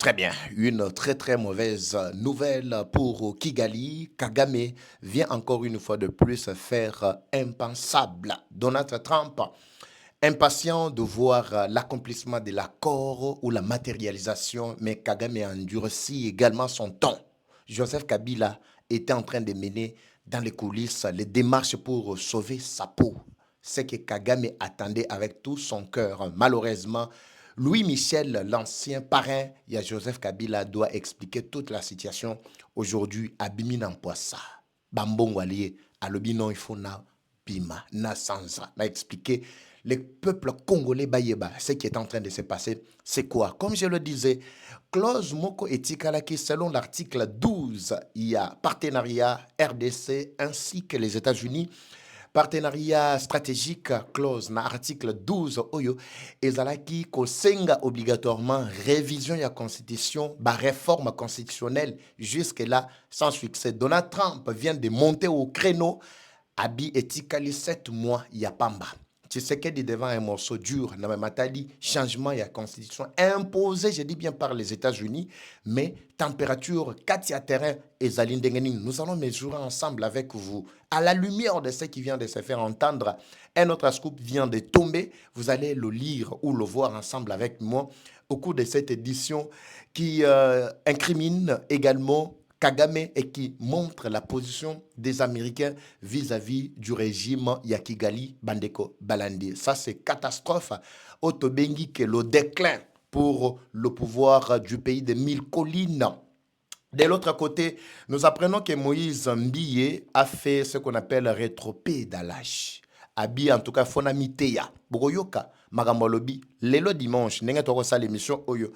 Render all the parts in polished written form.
Très bien, une très très mauvaise nouvelle pour Kigali. Kagame vient encore une fois de plus faire impensable. Donald Trump, impatient de voir l'accomplissement de l'accord ou la matérialisation, mais Kagame endurci également son ton. Joseph Kabila était en train de mener dans les coulisses les démarches pour sauver sa peau. C'est que Kagame attendait avec tout son cœur. Malheureusement, Louis Michel, l'ancien parrain, il y a Joseph Kabila, doit expliquer toute la situation aujourd'hui à Bimina Mpoissa. Bambongo allié, à l'obino il faut na bima, na sansa, na expliquer le peuple congolais Bayeba, ce qui est en train de se passer, c'est quoi? Comme je le disais, clause Moko et Tikalaki, selon l'article 12, il y a partenariat RDC ainsi que les États-Unis. Partenariat stratégique clause na article 12 oyo ezalaki kosenga obligatoirement révision de la constitution, réforme constitutionnelle jusque là sans succès. Donald Trump vient de monter au créneau abi etikali 7 mois ya pamba. Tshisekedi devant un morceau dur, na matali changement de la constitution imposé, je dis bien par les États-Unis, mais température, katia terrain et zalindengeni. Nous allons mesurer ensemble avec vous, à la lumière de ce qui vient de se faire entendre. Un autre scoop vient de tomber, vous allez le lire ou le voir ensemble avec moi au cours de cette édition qui incrimine également Kagame et qui montre la position des Américains vis-à-vis du régime Yakigali Bandeko Balandi. Ça, c'est catastrophe. Otobengi que le déclin pour le pouvoir du pays des 1000 collines. De l'autre côté, nous apprenons que Moïse Mbiye a fait ce qu'on appelle rétropédalage. Abi, en tout cas, Fonamiteya. Bogoyoka, Magambolobi, lelo dimanche, n'est-ce pas l'émission Oyo.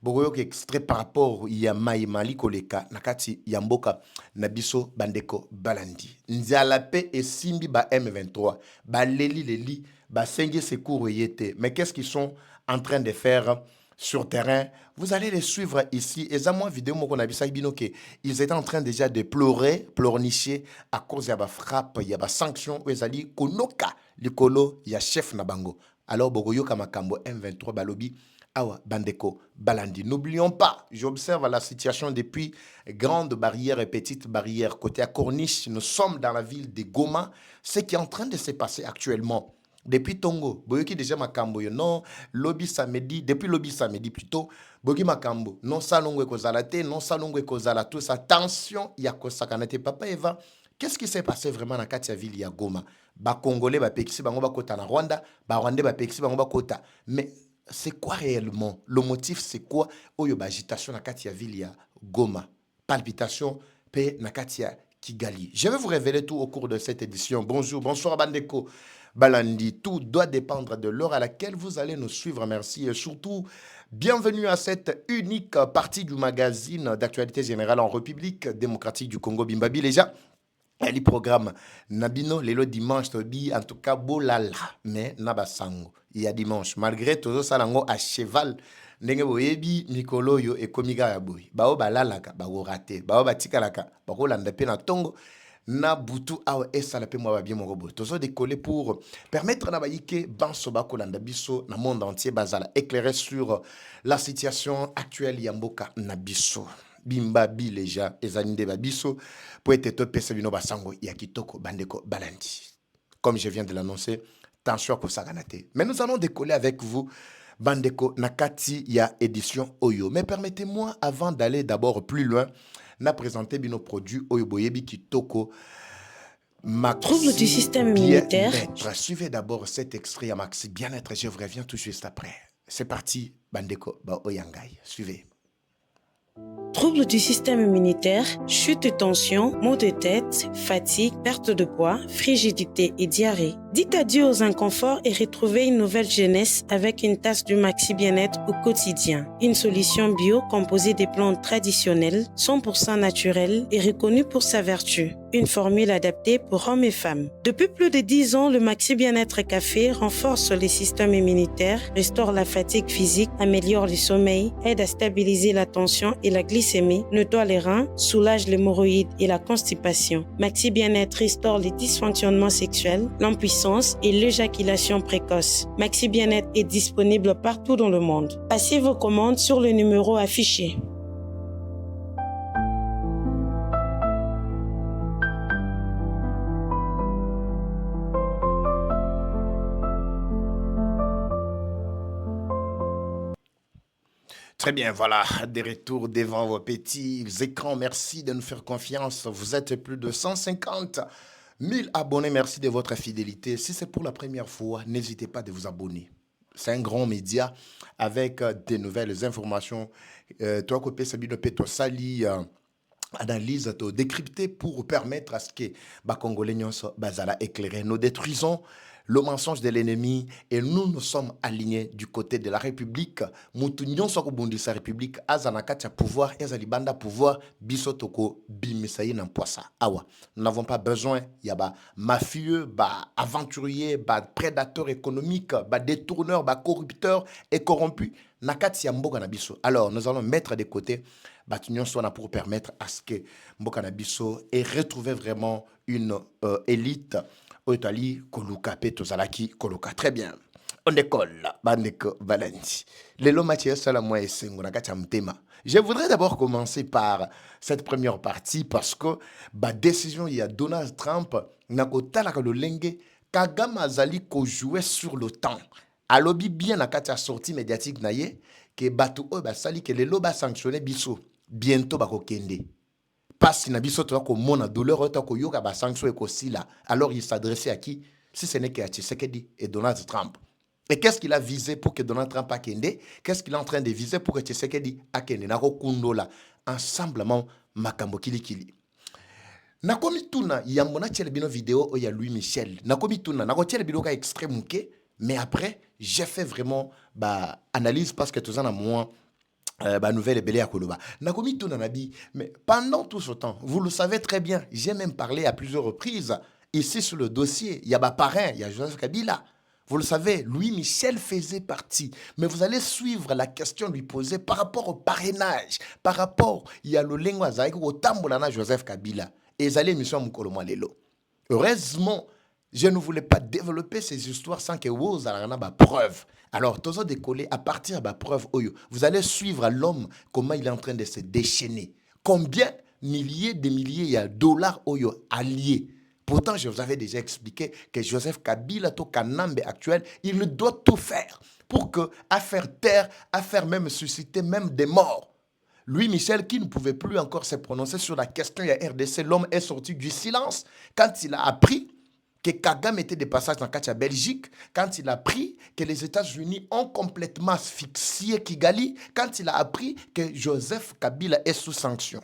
Bogoyoka extrait par rapport ya Maïmali Koleka, Nakati Yamboka, Nabiso Bandeko Balandi. Nzialape et Simbi ba M23, ba Leli, ba Sengi Sekouro Yete. Mais qu'est-ce qu'ils sont en train de faire sur terrain? Vous allez les suivre ici. Et ça, moi, vidéo, moi, qu'on a vu ça, ils étaient en train déjà de pleurer, pleurnicher à cause de la frappe, il y a des sanctions, ils allaient konoka, likolo, il y a chef Nabango. Alors, Bogoyo Kamakambo, M23, Balobi, Awa, Bandeko, Balandi. N'oublions pas, j'observe la situation depuis grande barrière et petite barrière. Côté à Corniche, nous sommes dans la ville de Goma. Ce qui est en train de se passer actuellement. Depuis Tongo, Boyoki déjà Makambo, non, lobby samedi, depuis lobby samedi plutôt, Bogi Makambo, non salongwe kozalate, non salongwe kozala, tout ça, tension, ya kosakanate, papa Eva, qu'est-ce qui s'est passé vraiment dans Katia ville, ya Goma? Ba Congolais, ba Pekisi, ba Ngoba Kota na Rwanda, ba Rwandais, ba Pekisi, ba Ngoba Kota. Mais c'est quoi réellement? Le motif, c'est quoi? Oyo ba agitation na Katia ville, ya Goma. Palpitation, pe na Katia Kigali. Je vais vous révéler tout au cours de cette édition. Bonjour, bonsoir Bandeko Balandi. Tout doit dépendre de l'heure à laquelle vous allez nous suivre. Merci et surtout, bienvenue à cette unique partie du magazine d'actualité générale en République démocratique du Congo Bimbabi. Déjà, le programme Nabino, le dimanche, en tout cas, bolala, mais nabasango. Il y a dimanche, malgré tout ça, à cheval. Ndenge boyebi mikolo yo ekomiga ya boy bao balalaka bao raté bao batikalaka bao landa pe na tongo na butu awa esala pe mwa bien moko boy tozo décoller pour permettre na bayike banso bakolanda biso na monde entier bazala éclairer sur la situation actuelle ya mboka na biso bimba bileja ezaninde babiso pour être topé bino basango ya kitoko bandeko balandi. Comme je viens de l'annoncer, tension ko saganate. Mais nous allons décoller avec vous Bandeko Nakati ya édition Oyo. Mais permettez-moi, avant d'aller d'abord plus loin, na présenter nos produits Oyo Boyebi Kitoko. Trouble du système immunitaire. Suivez d'abord cet extrait à Maxi Bien-être. Je vous reviens tout juste après. C'est parti, Bandeko Oyangai. Suivez. Troubles du système immunitaire, chute de tension, maux de tête, fatigue, perte de poids, frigidité et diarrhée. Dites adieu aux inconforts et retrouvez une nouvelle jeunesse avec une tasse du Maxi Bien-être au quotidien. Une solution bio composée des plantes traditionnelles, 100% naturelles et reconnue pour sa vertu. une formule adaptée pour hommes et femmes. Depuis plus de 10 ans, le Maxi Bien-être Café renforce les systèmes immunitaires, restaure la fatigue physique, améliore le sommeil, aide à stabiliser la tension et la glycémie, nettoie les reins, soulage l'hémorroïde et la constipation. Maxi Bien-être restaure les dysfonctionnements sexuels, l'impuissance et l'éjaculation précoce. Maxi Bien-être est disponible partout dans le monde. Passez vos commandes sur le numéro affiché. Très bien, voilà, des retours devant vos petits écrans. Merci de nous faire confiance. Vous êtes plus de 150 000 abonnés. Merci de votre fidélité. Si c'est pour la première fois, n'hésitez pas de vous abonner. C'est un grand média avec des nouvelles informations. Toi, Kopé Sabino Peto Sali, analyse, décrypter pour permettre à ce que les Congolais soient éclairés. Nous détruisons le mensonge de l'ennemi et nous sommes alignés du côté de la République. Nous sommes sa République, azanakati pouvoir, ezalibanda pouvoir, bisotoko, bimisayi n'empoisa. Awa. Nous n'avons pas besoin, il y a mafieux, aventuriers, prédateurs économiques, détourneurs, corrupteurs et corrompus. Nakati ya mboka na biso. Alors, nous allons mettre de côté Batunion soit pour permettre à ce que mboka na biso ait retrouvé vraiment une élite. Otali Koluka Petozalaki Koluka. Très bien. On décolle. Bandeko Valenti. Lelo Mathieu Salamwa et Sengonakatamtema. Je voudrais d'abord commencer par cette première partie parce que la décision il y a Donald Trump n'a qu'au le lengue Kagame Zali ko jouer sur le temps. Alobi bien na katia sortie médiatique naye que batu o basali que le loba sanctionné biso bientôt bako kende. Parce qu'il n'a pas douleur, alors il s'adressait à qui? Si ce n'est qu'à Tshisekedi et Donald Trump. Et qu'est-ce qu'il a visé pour que Donald Trump a kende? Qu'est-ce qu'il est en train de viser pour que Tshisekedi a kende? Nako kundola, ensemblement makambo kili. Nakomi tuna yambona tchele bino vidéo oya Louis Michel. Nakomi tuna nako tchele bino ka extrait mouké, mais après j'ai fait vraiment analyse parce que tout ça na moi nouvelle belé à Koloba. Nakomi Tunanabi, mais pendant tout ce temps, vous le savez très bien, j'ai même parlé à plusieurs reprises, ici sur le dossier, il y a parrain, il y a Joseph Kabila. Vous le savez, Louis Michel faisait partie. Mais vous allez suivre la question lui posée par rapport au parrainage, par rapport, il y a le lingua zaïko, au tambolana Joseph Kabila. Et ils allaient mission Moukoloma Lelo. Heureusement, je ne voulais pas développer ces histoires sans que vous ayez une preuve. Alors, tous les décoller à partir de la preuve, vous allez suivre l'homme, comment il est en train de se déchaîner. Combien milliers de milliers de dollars alliés. Pourtant, je vous avais déjà expliqué que Joseph Kabila, to Kanambe actuel, il doit tout faire pour que, à faire taire, à faire même susciter même des morts. Louis Michel, qui ne pouvait plus encore se prononcer sur la question de la RDC, l'homme est sorti du silence quand il a appris que Kagame était de passage dans la Belgique, quand il a appris que les États-Unis ont complètement asphyxié Kigali, quand il a appris que Joseph Kabila est sous sanction.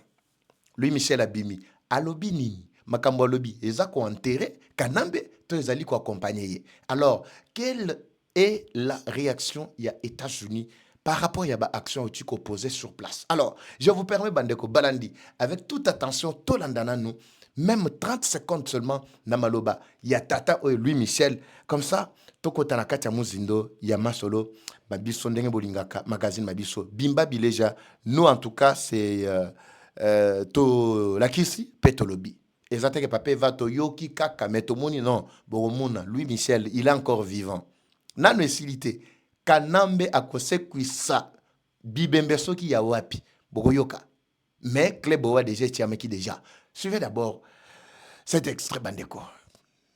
Louis Michel Abimi, alobi nini, makambo alobi, ezako enterré, Kanambe, to ezali ko accompagner. Alors, quelle est la réaction des États-Unis par rapport à l'action opposée sur place? Alors, je vous permets, Bandeko Balandi, avec toute attention, tout l'andana nous, même 30 secondes seulement, Namaloba, il y a Tata Louis Michel, comme ça, Toko Tanakata Muzindo, il y a Masolo, Babiso Ndenge Bolingaka, magazine Mabiso, Bimba Bileja, nous en tout cas, c'est To Lakisi, Petolobi. Et ça, que papa va to Yoki Kaka, mais Tomoni, non, Boromona, Louis Michel, il est encore vivant. Nano esilité, Kanambe akose kwisa, Bibembe soki ya wapi, Bogoyoka. Mais Kleboa déjà, Tiameki déjà. Suivez d'abord cet extrait Bandeko.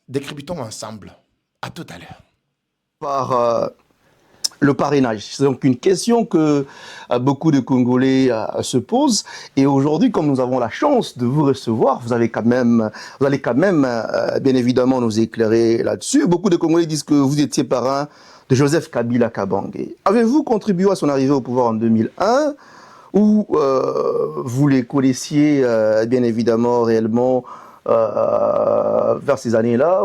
Décryptons ensemble. À tout à l'heure. Par le parrainage. C'est donc une question que beaucoup de Congolais se posent. Et aujourd'hui, comme nous avons la chance de vous recevoir, vous allez quand même, bien évidemment, nous éclairer là-dessus. Beaucoup de Congolais disent que vous étiez parrain de Joseph Kabila Kabange. Avez-vous contribué à son arrivée au pouvoir en 2001 ou vous les connaissiez bien évidemment réellement vers ces années-là?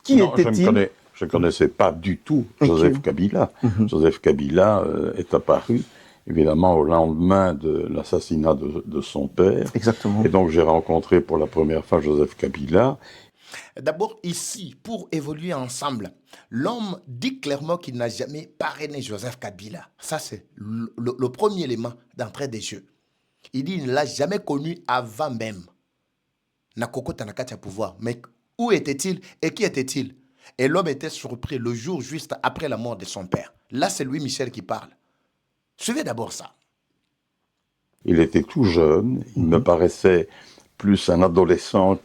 Qui était-il? Je ne connaissais pas du tout Joseph Kabila. Joseph Kabila est apparu évidemment au lendemain de l'assassinat de son père. Exactement. Et donc j'ai rencontré pour la première fois Joseph Kabila. D'abord, ici, pour évoluer ensemble, l'homme dit clairement qu'il n'a jamais parrainé Joseph Kabila. Ça, c'est le premier élément d'entrée des jeux. Il dit qu'il ne l'a jamais connu avant même. Nakoko Tanakati a pouvoir. Mais où était-il et qui était-il? Et l'homme était surpris le jour juste après la mort de son père. Là, c'est Louis Michel qui parle. Suivez d'abord ça. Il était tout jeune, il me paraissait plus un adolescent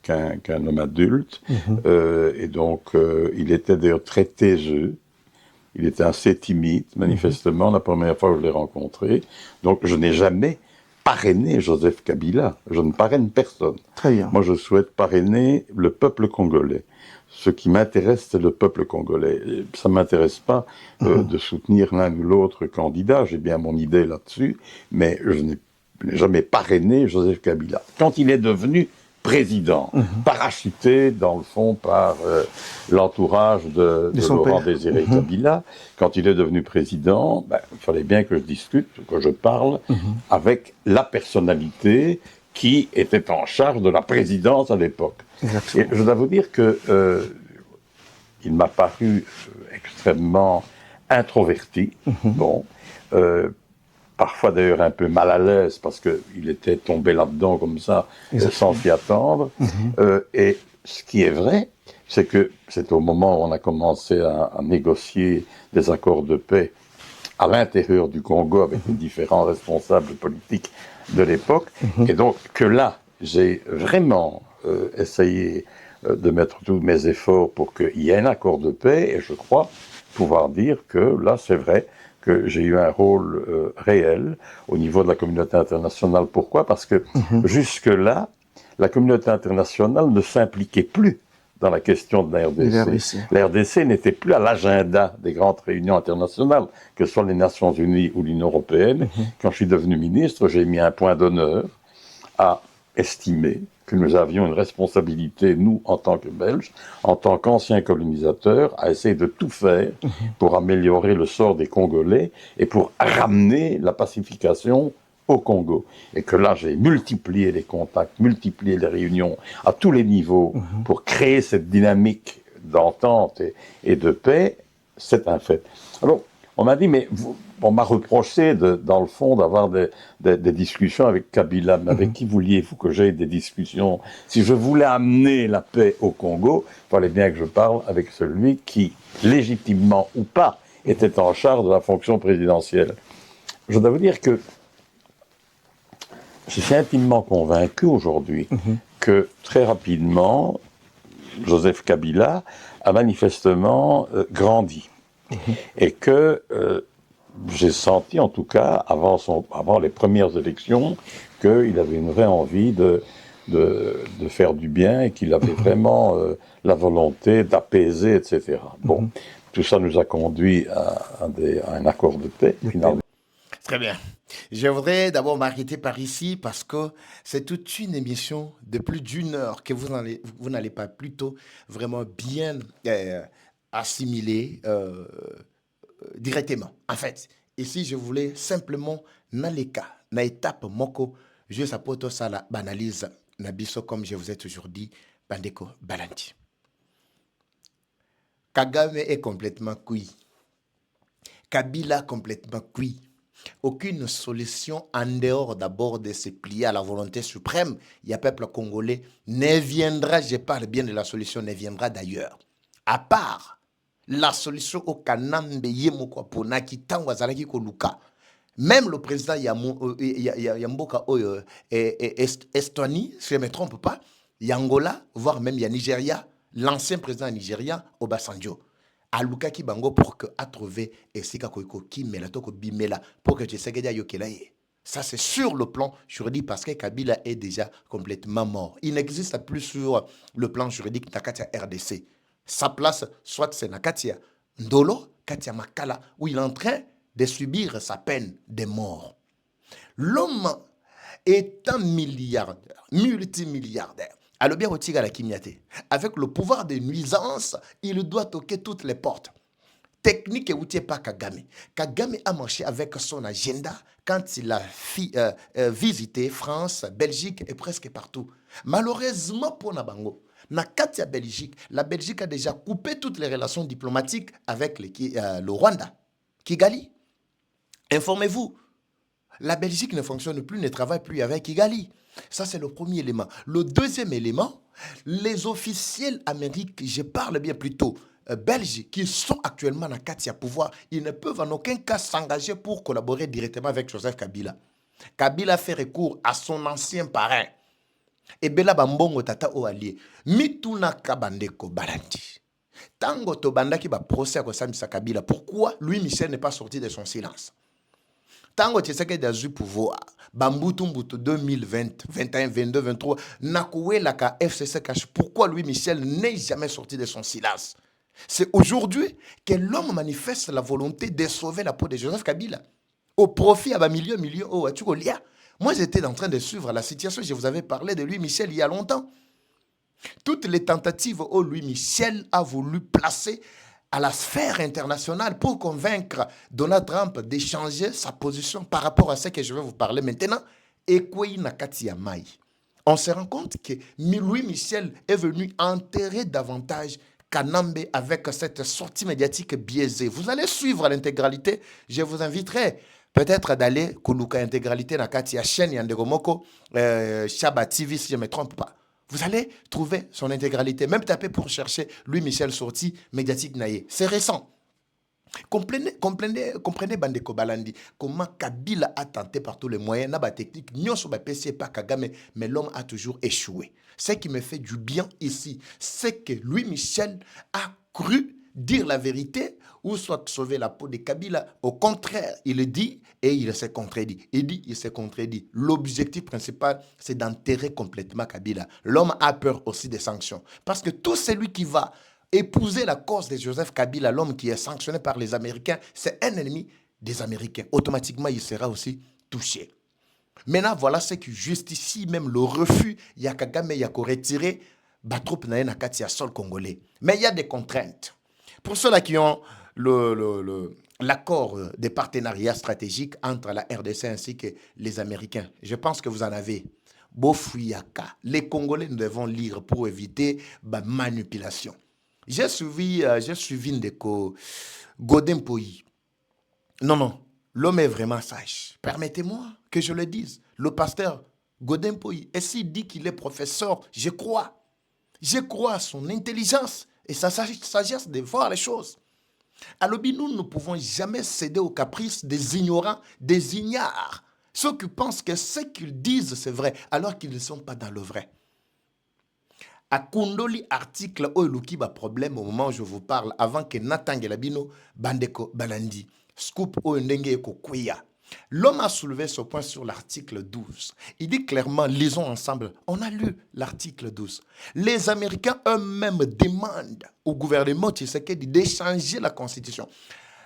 qu'un homme adulte. Et donc, il était d'ailleurs très taiseux. Il était assez timide, manifestement, la première fois que je l'ai rencontré. Donc, je n'ai jamais parrainé Joseph Kabila. Je ne parraine personne. Très bien. Moi, je souhaite parrainer le peuple congolais. Ce qui m'intéresse, c'est le peuple congolais. Et ça ne m'intéresse pas de soutenir l'un ou l'autre candidat. J'ai bien mon idée là-dessus, mais je n'ai jamais parrainé Joseph Kabila. Quand il est devenu président, parachuté dans le fond par l'entourage de Laurent Désiré Kabila, quand il est devenu président, il fallait bien que je discute, que je parle avec la personnalité qui était en charge de la présidence à l'époque. Et je dois vous dire que il m'a paru extrêmement introverti, parfois d'ailleurs un peu mal à l'aise parce qu'il était tombé là-dedans comme ça, sans s'y attendre. Et ce qui est vrai, c'est que c'est au moment où on a commencé à négocier des accords de paix à l'intérieur du Congo avec les différents responsables politiques de l'époque, et donc que là, j'ai vraiment essayé de mettre tous mes efforts pour qu'il y ait un accord de paix, et je crois pouvoir dire que là, c'est vrai que j'ai eu un rôle réel au niveau de la communauté internationale. Pourquoi? Parce que jusque-là, la communauté internationale ne s'impliquait plus dans la question de la RDC. La RDC n'était plus à l'agenda des grandes réunions internationales, que ce soit les Nations Unies ou l'Union Européenne. Quand je suis devenu ministre, j'ai mis un point d'honneur à estimer que nous avions une responsabilité, nous, en tant que Belges, en tant qu'anciens colonisateurs, à essayer de tout faire pour améliorer le sort des Congolais et pour ramener la pacification au Congo. Et que là, j'ai multiplié les contacts, multiplié les réunions à tous les niveaux pour créer cette dynamique d'entente et de paix, c'est un fait. Alors, on m'a dit, mais on m'a reproché, dans le fond, d'avoir des discussions avec Kabila. Mais avec qui vouliez-vous que j'aie des discussions? Si je voulais amener la paix au Congo, il fallait bien que je parle avec celui qui, légitimement ou pas, était en charge de la fonction présidentielle. Je dois vous dire que je suis intimement convaincu aujourd'hui que très rapidement, Joseph Kabila a manifestement grandi. Et que j'ai senti, en tout cas, avant les premières élections, qu'il avait une vraie envie de faire du bien et qu'il avait vraiment la volonté d'apaiser, etc. Bon, tout ça nous a conduit à un accord de paix, finalement. Très bien. Je voudrais d'abord m'arrêter par ici parce que c'est toute une émission de plus d'une heure que vous n'allez pas plutôt vraiment bien assimiler directement. En fait, ici, je voulais simplement, dans les cas, dans l'étape moko, je sapoto ça la banalise, nabiso comme je vous ai toujours dit, bandeko balanti. Kagame est complètement cuit. Kabila complètement cuit. Aucune solution en dehors d'abord de se plier à la volonté suprême. Il y a peuple congolais ne viendra, je parle bien de la solution, ne viendra d'ailleurs. À part la solution au Kanambe Yemoko Ponaki Tangwazalaki Koluka. Même le président Yamboka Estonie, si je ne me trompe pas, Yangola, voire même Nigeria, l'ancien président nigérien Obasanjo. Aluka ki bango pour que a trouvé esika koiko ki mela toko bimela pour que tu sais que yokelaye. Ça c'est sur le plan juridique parce que Kabila est déjà complètement mort. Il n'existe plus sur le plan juridique Nakatia RDC. Sa place soit c'est Nakatia Ndolo, Katia Makala où il est en train de subir sa peine de mort. L'homme est un milliardaire, multimilliardaire. Alors bien la Kimiate. Avec le pouvoir de nuisance, il doit toquer toutes les portes. technique et pas Kagame. Kagame a marché avec son agenda quand il a visité France, Belgique et presque partout. Malheureusement pour Nabango, na Katia Belgique, la Belgique a déjà coupé toutes les relations diplomatiques avec le Rwanda. Kigali, informez-vous, la Belgique ne fonctionne plus, ne travaille plus avec Kigali. Ça, c'est le premier élément. Le deuxième élément, les officiels américains, je parle bien plutôt, belges, qui sont actuellement dans Katia pouvoir, ils ne peuvent en aucun cas s'engager pour collaborer directement avec Joseph Kabila. Kabila fait recours à son ancien parrain. Et Bela Bambongo Tata o allié. Mituna Kabandeko Balandi. Tango Tobandaki ba procès à Samisa Kabila. Pourquoi Louis Michel n'est pas sorti de son silence? Tango Tshisekedi a eu pouvoir. Bambutu Mbutu 2020, 21, 22, 23. Nakoué Laka FCC cache. Pourquoi Louis Michel n'est jamais sorti de son silence? C'est aujourd'hui que l'homme manifeste la volonté de sauver la peau de Joseph Kabila. Au profit à milieu, moi, j'étais en train de suivre la situation. Je vous avais parlé de Louis Michel il y a longtemps. Toutes les tentatives où Louis Michel a voulu placer à la sphère internationale pour convaincre Donald Trump d'échanger sa position par rapport à ce que je vais vous parler maintenant. Et on se rend compte que Louis Michel est venu enterrer davantage Kanambe avec cette sortie médiatique biaisée. Vous allez suivre l'intégralité. Je vous inviterai peut-être d'aller Kuluka intégralité na Katia chaîne Yandegomoko Shaba TV si je ne me trompe pas. Vous allez trouver son intégralité. Même taper pour chercher Louis Michel sortie médiatique naïe. C'est récent. Comprenez Bandeko Balandi, comment Kabila a tenté par tous les moyens, n'a pas technique, n'y a PC pas Kagame, mais l'homme a toujours échoué. Ce qui me fait du bien ici, c'est que Louis Michel a cru dire la vérité ou soit sauver la peau de Kabila. Au contraire, il le dit et il s'est contredit. Il dit, il s'est contredit. L'objectif principal, c'est d'enterrer complètement Kabila. L'homme a peur aussi des sanctions. Parce que tout celui qui va épouser la cause de Joseph Kabila, l'homme qui est sanctionné par les Américains, c'est un ennemi des Américains. Automatiquement, il sera aussi touché. Maintenant, voilà ce qui justifie même le refus. Il y a Kagame, il y a qu'à retirer Batroup Naïna Katia sol congolais. Mais il y a des contraintes. Pour ceux-là qui ont l'accord des partenariats stratégiques entre la RDC ainsi que les Américains, je pense que vous en avez. Bofuyaka. Les Congolais, nous devons lire pour éviter la manipulation. J'ai suivi Ndeko Godin Poyi. Non, l'homme est vraiment sage. Permettez-moi que je le dise. Le pasteur Godin Poyi, et s'il dit qu'il est professeur, je crois. Je crois à son intelligence et sa sagesse de voir les choses. À l'obi, nous ne pouvons jamais céder aux caprices des ignorants, des ignares. Ceux qui pensent que ce qu'ils disent, c'est vrai, alors qu'ils ne sont pas dans le vrai. À Kundoli article Oeluki ba problème au moment où je vous parle avant que Nathan Gelabino Bandeko Balandi scoop Oendenge Kokuya. L'homme a soulevé ce point sur l'article 12. Il dit clairement, lisons ensemble, on a lu l'article 12. Les Américains eux-mêmes demandent au gouvernement Tshisekedi d'échanger la Constitution.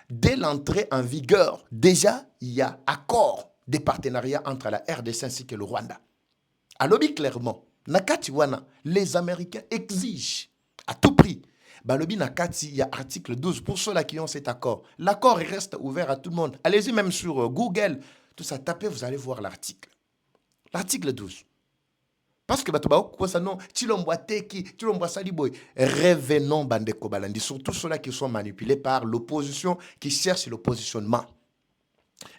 Dès l'entrée en vigueur, déjà, il y a accord des partenariats entre la RDC ainsi que le Rwanda. Alors, clairement, Nakati wana, les Américains exigent à tout prix. Balobi Nakati, il y a article 12 pour ceux-là qui ont cet accord. L'accord reste ouvert à tout le monde. Allez-y même sur Google, tout ça, tapez, vous allez voir l'article. L'article 12. Parce que revenons Bandeko Balandi, surtout ceux-là qui sont manipulés par l'opposition qui cherche le positionnement.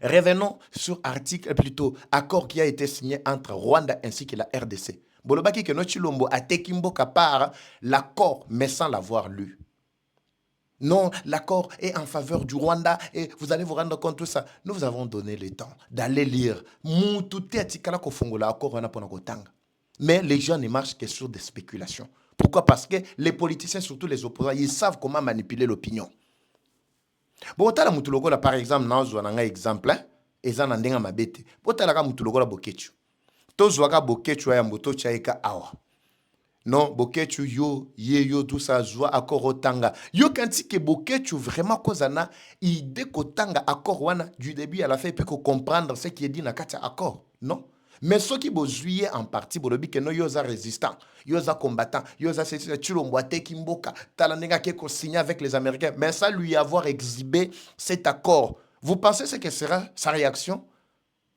Revenons sur article, plutôt accord qui a été signé entre Rwanda ainsi que la RDC. Bolobaki que notre Chilombo a tekimbo kapara l'accord mais sans l'avoir lu. Non, l'accord est en faveur du Rwanda et vous allez vous rendre compte de ça. Nous vous avons donné le temps d'aller lire. Mais les gens ne marchent que sur des spéculations. Pourquoi? Parce que les politiciens, surtout les opposants, ils savent comment manipuler l'opinion. Bon, par exemple, dans un exemple, ezana mabete. Botala mutulogola bokechu. Tozwaka bokechu ya mboto chaika awa. Non, bokechu yo tout ça joie accord otanga. Yo kanti ke bokechu vraiment kozana idée kotanga accord wana du début à la fin puis comprendre ce qui est dit na kati accord. Non. Mais ceux qui bozuye en partie, bolobi que no yoza résistant, yoza combattant, yoza c'est Chilomboate Kimboka, talanenga qui est signé avec les Américains. Mais ça lui avoir exhibé cet accord, vous pensez ce que sera sa réaction?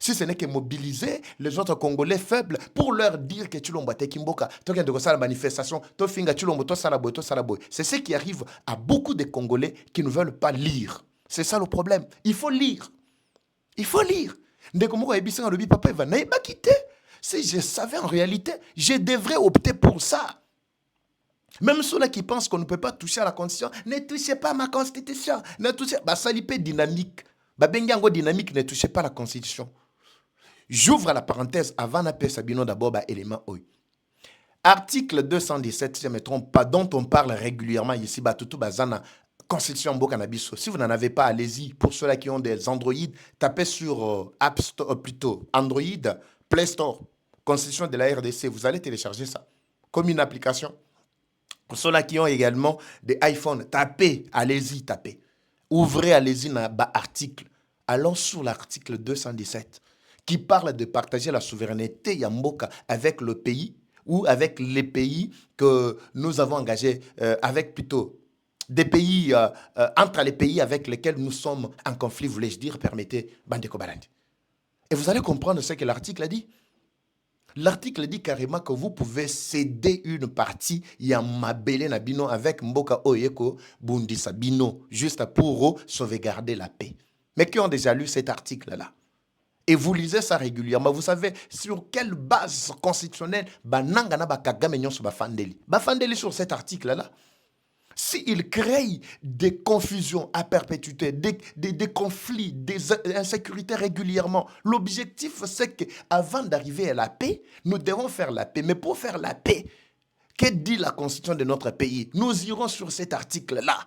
Si ce n'est que mobiliser les autres Congolais faibles pour leur dire que Chilomboate Kimboka, toi qui de la manifestation, toi finga Chilombo, toi salaboy, toi salaboy. C'est ce qui arrive à beaucoup de Congolais qui ne veulent pas lire. C'est ça le problème. Il faut lire. Il faut lire. Papa, il va pas quitter. Si je savais en réalité, je devrais opter pour ça. Même ceux-là qui pensent qu'on ne peut pas toucher à la constitution, ne touchez pas à ma constitution. Ne touchez pas. Ça l'IP dynamique. Bengango dynamique, ne touchez pas à la constitution. J'ouvre la parenthèse avant d'appeler Sabino d'abord, élément OI. Article 217, si je ne me trompe pas, dont on parle régulièrement ici, Batutu Bazana. Constitution Bokanabiso. Si vous n'en avez pas, allez-y. Pour ceux-là qui ont des Android, tapez sur App Store, plutôt Android, Play Store, Constitution de la RDC. Vous allez télécharger ça comme une application. Pour ceux-là qui ont également des iPhones, tapez, allez-y, tapez. Ouvrez, allez-y, dans l'article. Allons sur l'article 217 qui parle de partager la souveraineté Yamboka avec le pays ou avec les pays que nous avons engagés, avec plutôt des pays, entre les pays avec lesquels nous sommes en conflit, voulais-je dire, permettez, Bandeko Balandi. Et vous allez comprendre ce que l'article a dit. L'article dit carrément que vous pouvez céder une partie Yamabele Nabino avec Mboka Oyeko Bundisa Bino, juste pour sauvegarder la paix. Mais qui ont déjà lu cet article-là? Et vous lisez ça régulièrement. Vous savez sur quelle base constitutionnelle Banangana Bakagame Nyonso Bafandeli. Bafandeli sur cet article-là. S'il crée des confusions à perpétuité, des conflits, des insécurités régulièrement, l'objectif c'est qu'avant d'arriver à la paix, nous devons faire la paix. Mais pour faire la paix, que dit la constitution de notre pays? Nous irons sur cet article-là.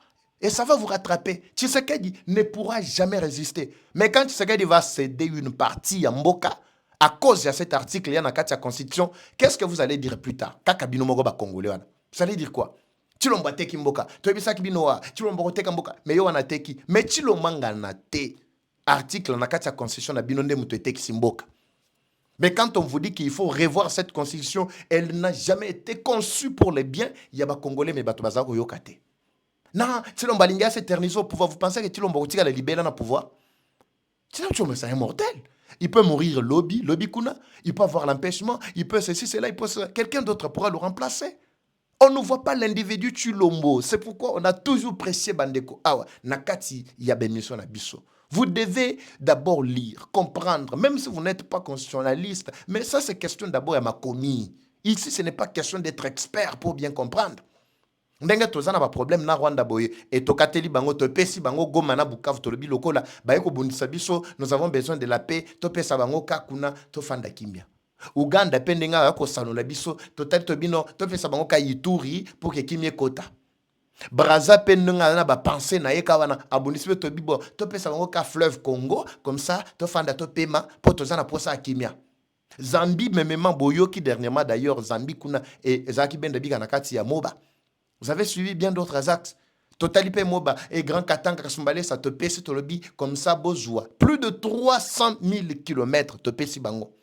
Et ça va vous rattraper. Tshisekedi ne pourra jamais résister. Mais quand Tshisekedi va céder une partie à Mboka, à cause de cet article, il y a dans la constitution, qu'est-ce que vous allez dire plus tard? Kakabino Mogoba Congolais. Vous allez dire quoi? Chilombo teki mboka, toebisa kibinoa, chilombo teka mboka, mais yo wana teki, mais chilomanga na te. Article na kati ya constitution na bino nde muto teki simboka. Mais quand on vous dit qu'il faut revoir cette constitution, elle n'a jamais été conçue pour les biens, il y a ba Congolais mais bato bazako yokate. Non, Chilombo alinga s'éterniser au pouvoir, vous pensez que Chilombo tika la libérer dans le pouvoir? Chilombo c'est immortel. Il peut mourir lobby kuna, il peut avoir l'empêchement, il peut ceci, cela, il peut quelqu'un d'autre pourra le remplacer. On ne voit pas l'individu Chilombo. C'est pourquoi on a toujours pressé Bandeko. Awa, nakati yabemission na biso. Vous devez d'abord lire, comprendre, même si vous n'êtes pas constitutionnaliste. Mais ça, c'est question d'abord à ma commis. Ici, ce n'est pas question d'être expert pour bien comprendre. Ndenge tozana ba problème na Rwanda boye et tokateli bango to pesi bango goma na Bukavu to lobi lokola ba yeko bundisa biso, nous avons besoin de la paix, to pesa bango kakuna to fanda kimia. Uganda pendenga yako sanola biso total to bino to pesa bango ka Ituri pour que kimie kota. Braza pendenga na ba penser na yeka wana abundisi to bibo to pesa bango ka fleuve Congo comme ça to fanda to pema pour tozana posa kimia. Zambie memement boyo qui dernièrement d'ailleurs Zambie kuna et Zaki benda biga na kati ya Moba. Vous avez suivi bien d'autres axes. Totalipe Moba et Grand Katanga Kasumbale, ça te pèse to lobby comme ça Bozua. Plus de 300 000 kilomètres te pèse Bango.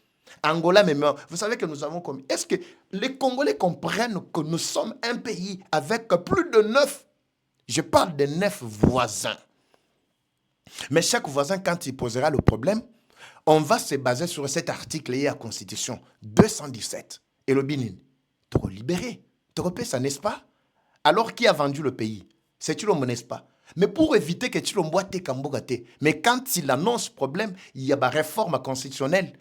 Angola même, vous savez que nous avons comme... Est-ce que les Congolais comprennent que nous sommes un pays avec plus de 9, je parle de 9 voisins. Mais chaque voisin, quand il posera le problème, on va se baser sur cet article lié à la Constitution 217. Et le Binin, tu vas libérer. Tu vas ça, n'est-ce pas? Alors qui a vendu le pays? C'est Chilombo, n'est-ce pas? Mais pour éviter que Chilombo te kambogate, mais quand il annonce problème, il y a une réforme constitutionnelle.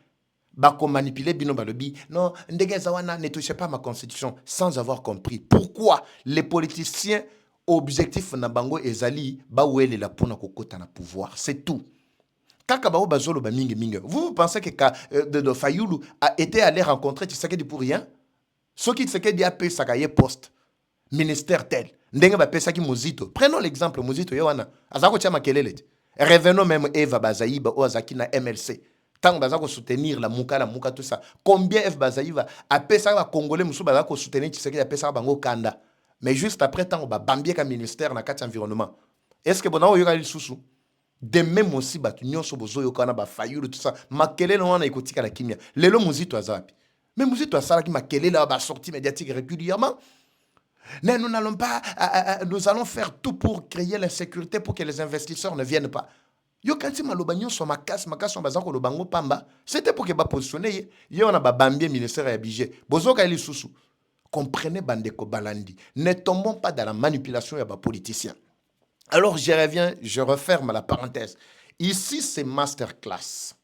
Bako manipuler bino balobi. Non, ndege zawana ne touchez pas ma constitution sans avoir compris. Pourquoi les politiciens objectifs na bango ezali ba wele la pona kokota na pouvoir. C'est tout. Kaka bao bazolo ba mingi mingi. Vous pensez que de Fayulu a été allé rencontrer Tshisekedi pour rien? Ce qui Tshisekedi a payé sakaye poste. Ministère tel. Ndenge ba pesa ki Mozito. Prenons l'exemple Mozito yawana. Azako tia makelele. Revenons même Eva Bazaïba ou Azaki na MLC. Tant bazako soutenir la muka tout ça. Combien Eva Bazaïba a pesa ba Congolais musu bazako soutenir Tshisekedi a pesa bango kanda. Mais juste après tant ba bambie ka ministère na kati environnement. Est-ce que bona oyoka lisusu? De même aussi, batu nyonso bozoyo kana ba fayulu tout ça. Makelele wana ekotika la kimia. Lelo muzito azapi. Mais muzito asala ki makelele ba sortie médiatique régulièrement. Mais nous n'allons pas, nous allons faire tout pour créer l'insécurité pour que les investisseurs ne viennent pas. Yo kanti maloba nyonso makasi makasi bazako lobango pamba. C'était pour que ba positionner yo na ba bambie ministère ya budget. Bozoka eli susu. Comprenez bandeko balandi. Ne tombons pas dans la manipulation ya ba politiciens. Alors, je reviens, je referme la parenthèse. Ici, c'est masterclass.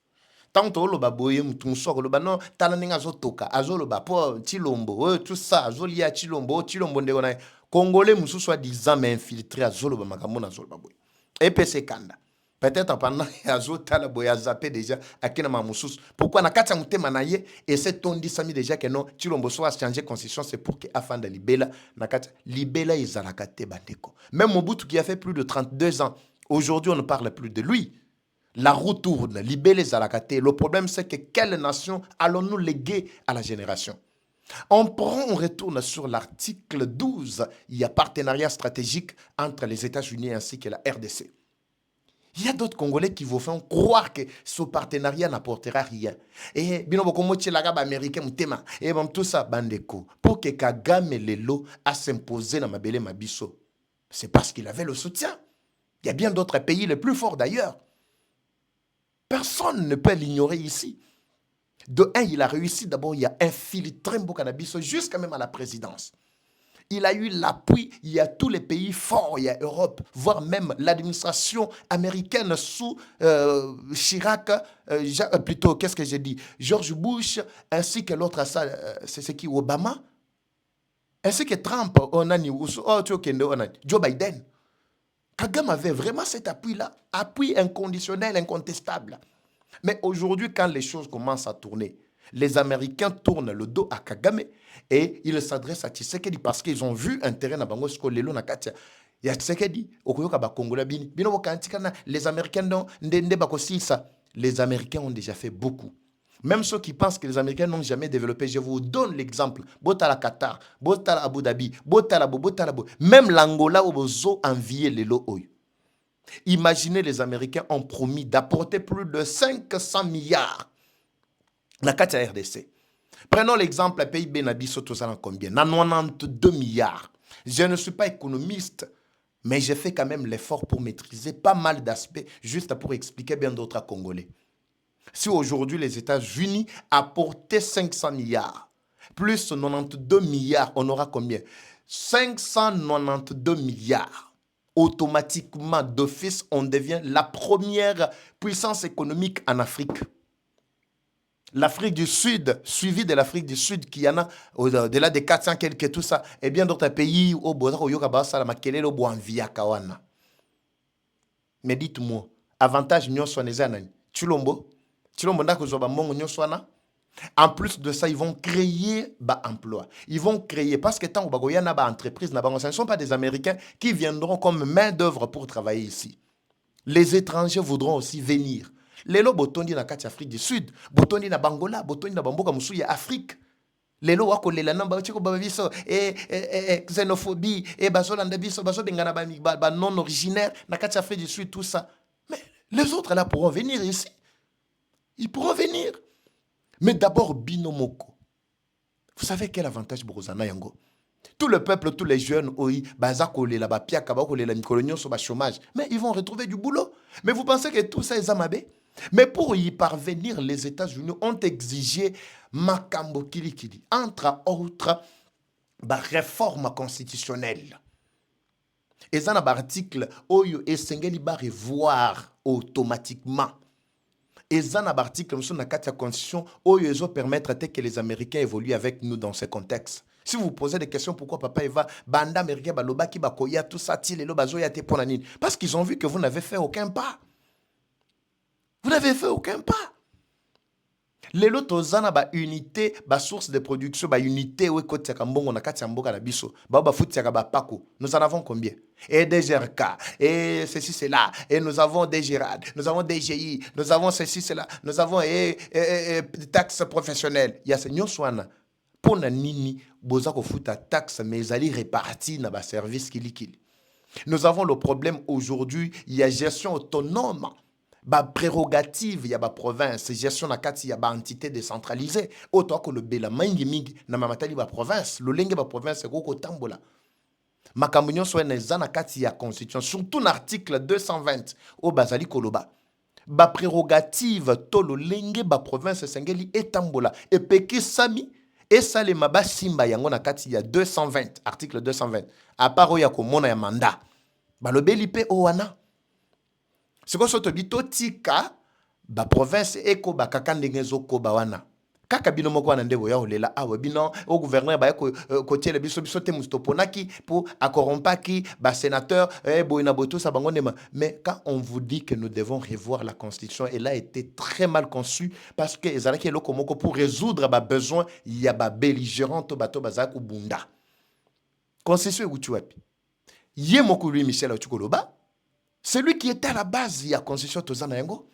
Tant que le baboye mutunso le non talaninga zotoka azolo bapo chilombo tout ça azoli ya chilombo ndeko congolais musu soit disant mais infiltré azolo ba makamona azolo baboye EPC kanda peut-être pendant azolo tala boya zappé déjà akina mamusus pourquoi na kata mutema na ye et c'est on dit sami déjà que non chilombo soit changer constitution c'est pour que afin de libela na kata libela izalakate bandeko même Mobutu qui a fait plus de 32 ans aujourd'hui on ne parle plus de lui. La roue tourne, libérer Zalakate. Le problème, c'est que quelle nation allons-nous léguer à la génération? On retourne sur l'article 12. Il y a partenariat stratégique entre les États-Unis ainsi que la RDC. Il y a d'autres Congolais qui vous font croire que ce partenariat n'apportera rien. Et bien, américain, et bon, tout ça, bandeko. Pour que Kagame Lelo a s'imposé dans Mabele Mabiso, c'est parce qu'il avait le soutien. Il y a bien d'autres pays les plus forts d'ailleurs. Personne ne peut l'ignorer ici. De un, il a réussi d'abord, il a infiltré Mbokanabiso jusqu'à même à la présidence. Il a eu l'appui, il y a tous les pays forts, il y a Europe, voire même l'administration américaine sous Chirac, plutôt, qu'est-ce que j'ai dit, George Bush, ainsi que l'autre, c'est qui, Obama, ainsi que Trump, Joe Biden. Kagame avait vraiment cet appui-là, appui inconditionnel, incontestable. Mais aujourd'hui, quand les choses commencent à tourner, les Américains tournent le dos à Kagame et ils s'adressent à Tshisekedi parce qu'ils ont vu un terrain à Bango Skolelo na Katia. Il y a Tshisekedi, Okoyoka ba Congolais bini. Bino Bokantikana, les Américains non, Ndende Bakosi ça. Les Américains ont déjà fait beaucoup. Même ceux qui pensent que les Américains n'ont jamais développé, je vous donne l'exemple. Botala Qatar, Botala Abu Dhabi, Botala Bo. Même l'Angola où vous enviez les lots. Imaginez, les Américains ont promis d'apporter plus de 500 milliards dans la RDC. Prenons l'exemple, le PIB Nabiso, tout ça en combien? Dans 92 milliards. Je ne suis pas économiste, mais j'ai fait quand même l'effort pour maîtriser pas mal d'aspects, juste pour expliquer bien d'autres à Congolais. Si aujourd'hui les États-Unis apportaient 500 milliards, plus 92 milliards, on aura combien? 592 milliards. Automatiquement, d'office, on devient la première puissance économique en Afrique. L'Afrique du Sud, suivi de l'Afrique du Sud, qui en a au-delà de 400 quelques tout ça, et bien d'autres pays au mais dites-moi, avantage nous sommes les années. Chilombo en plus de ça, ils vont créer emploi. Ils vont créer, parce que tant qu'il y a des entreprises, ce ne sont pas des Américains qui viendront comme main-d'œuvre pour travailler ici. Les étrangers voudront aussi venir. Les lots botondi na kati Afrique du Sud, botondi na Bangola, botondi na Bamboka Musuya Afrique. Les lots wako lela namba chiko babiso xénophobie bazolanda biso bazobengana ba non originaire na kati Afrique du Sud tout ça. Mais les autres là pourront venir ici. Ils pourront venir. Mais d'abord, Binomoko. Vous savez quel avantage Brozana Yango? Tout le peuple, tous les jeunes, chômage. Mais ils vont retrouver du boulot. Mais vous pensez que tout ça est amabé? Mais pour y parvenir, les États-Unis ont exigé Makambo Kilikili, entre autres, réforme constitutionnelle. Et ça, dans l'article, Oyo et Sengeli va revoir automatiquement. Et ça, dans l'article, sur la Constitution, Oyo permettre que les Américains évoluent avec nous dans ce contexte. Si vous posez des questions, pourquoi papa Eva, banda américain, balobaki, bakoya, tout ça, tilelo, bazoya, te ponanine. Parce qu'ils ont vu que vous n'avez fait aucun pas. Vous n'avez fait aucun pas. Les lots zana ba unité, ba source de production, ba unité, ouais, kote kambongo na kati mboka na biso, ba futi ba pako. Nous en avons combien? Et des GRK, et ceci, c'est là, et nous avons des GRAD, nous avons des GI, nous avons ceci, c'est là, nous avons taxes professionnelles. Il y a ce nyoswana. Pour na nini, boza ko futa taxe, mais ali réparti na ba service kili. Nous avons le problème aujourd'hui, il y a gestion autonome. Ba prérogative ya ba province, gestion na kati ya ba entité décentralisée. Autant que le bela mingi mingi na mamatali ba province, le lenge ba province ko tambola. Makambo nyonso eza na kati ya constitution, surtout l'article 220 au bazali koloba. Ba prérogative to le lenge ba province sengeli etambola et peki sami et salema ba simba yango na kati ya 220 article 220 à part ya ko mona ya mandat. Ba le belipe o wana. C'est quoi ce que tu tika ba province eko ba kakandenge zoko ba wana. Kaka bino moko wana ndebo ya olela awe bino au gouverneur ba ko tiele biso biso te mustoponaki pour accorrompaki ba sénateur boina boto sa bango ndema. Mais quand on vous dit que nous devons revoir la constitution, elle a été très mal conçue parce que ezalaki eloko moko pour résoudre ba besoin ya ba belligérant to bato bazaka bunda. Constitution utu wapi? Ye moko lui Michel Ochukoloba. C'est lui qui était à la base de la constitution Tozana Yango.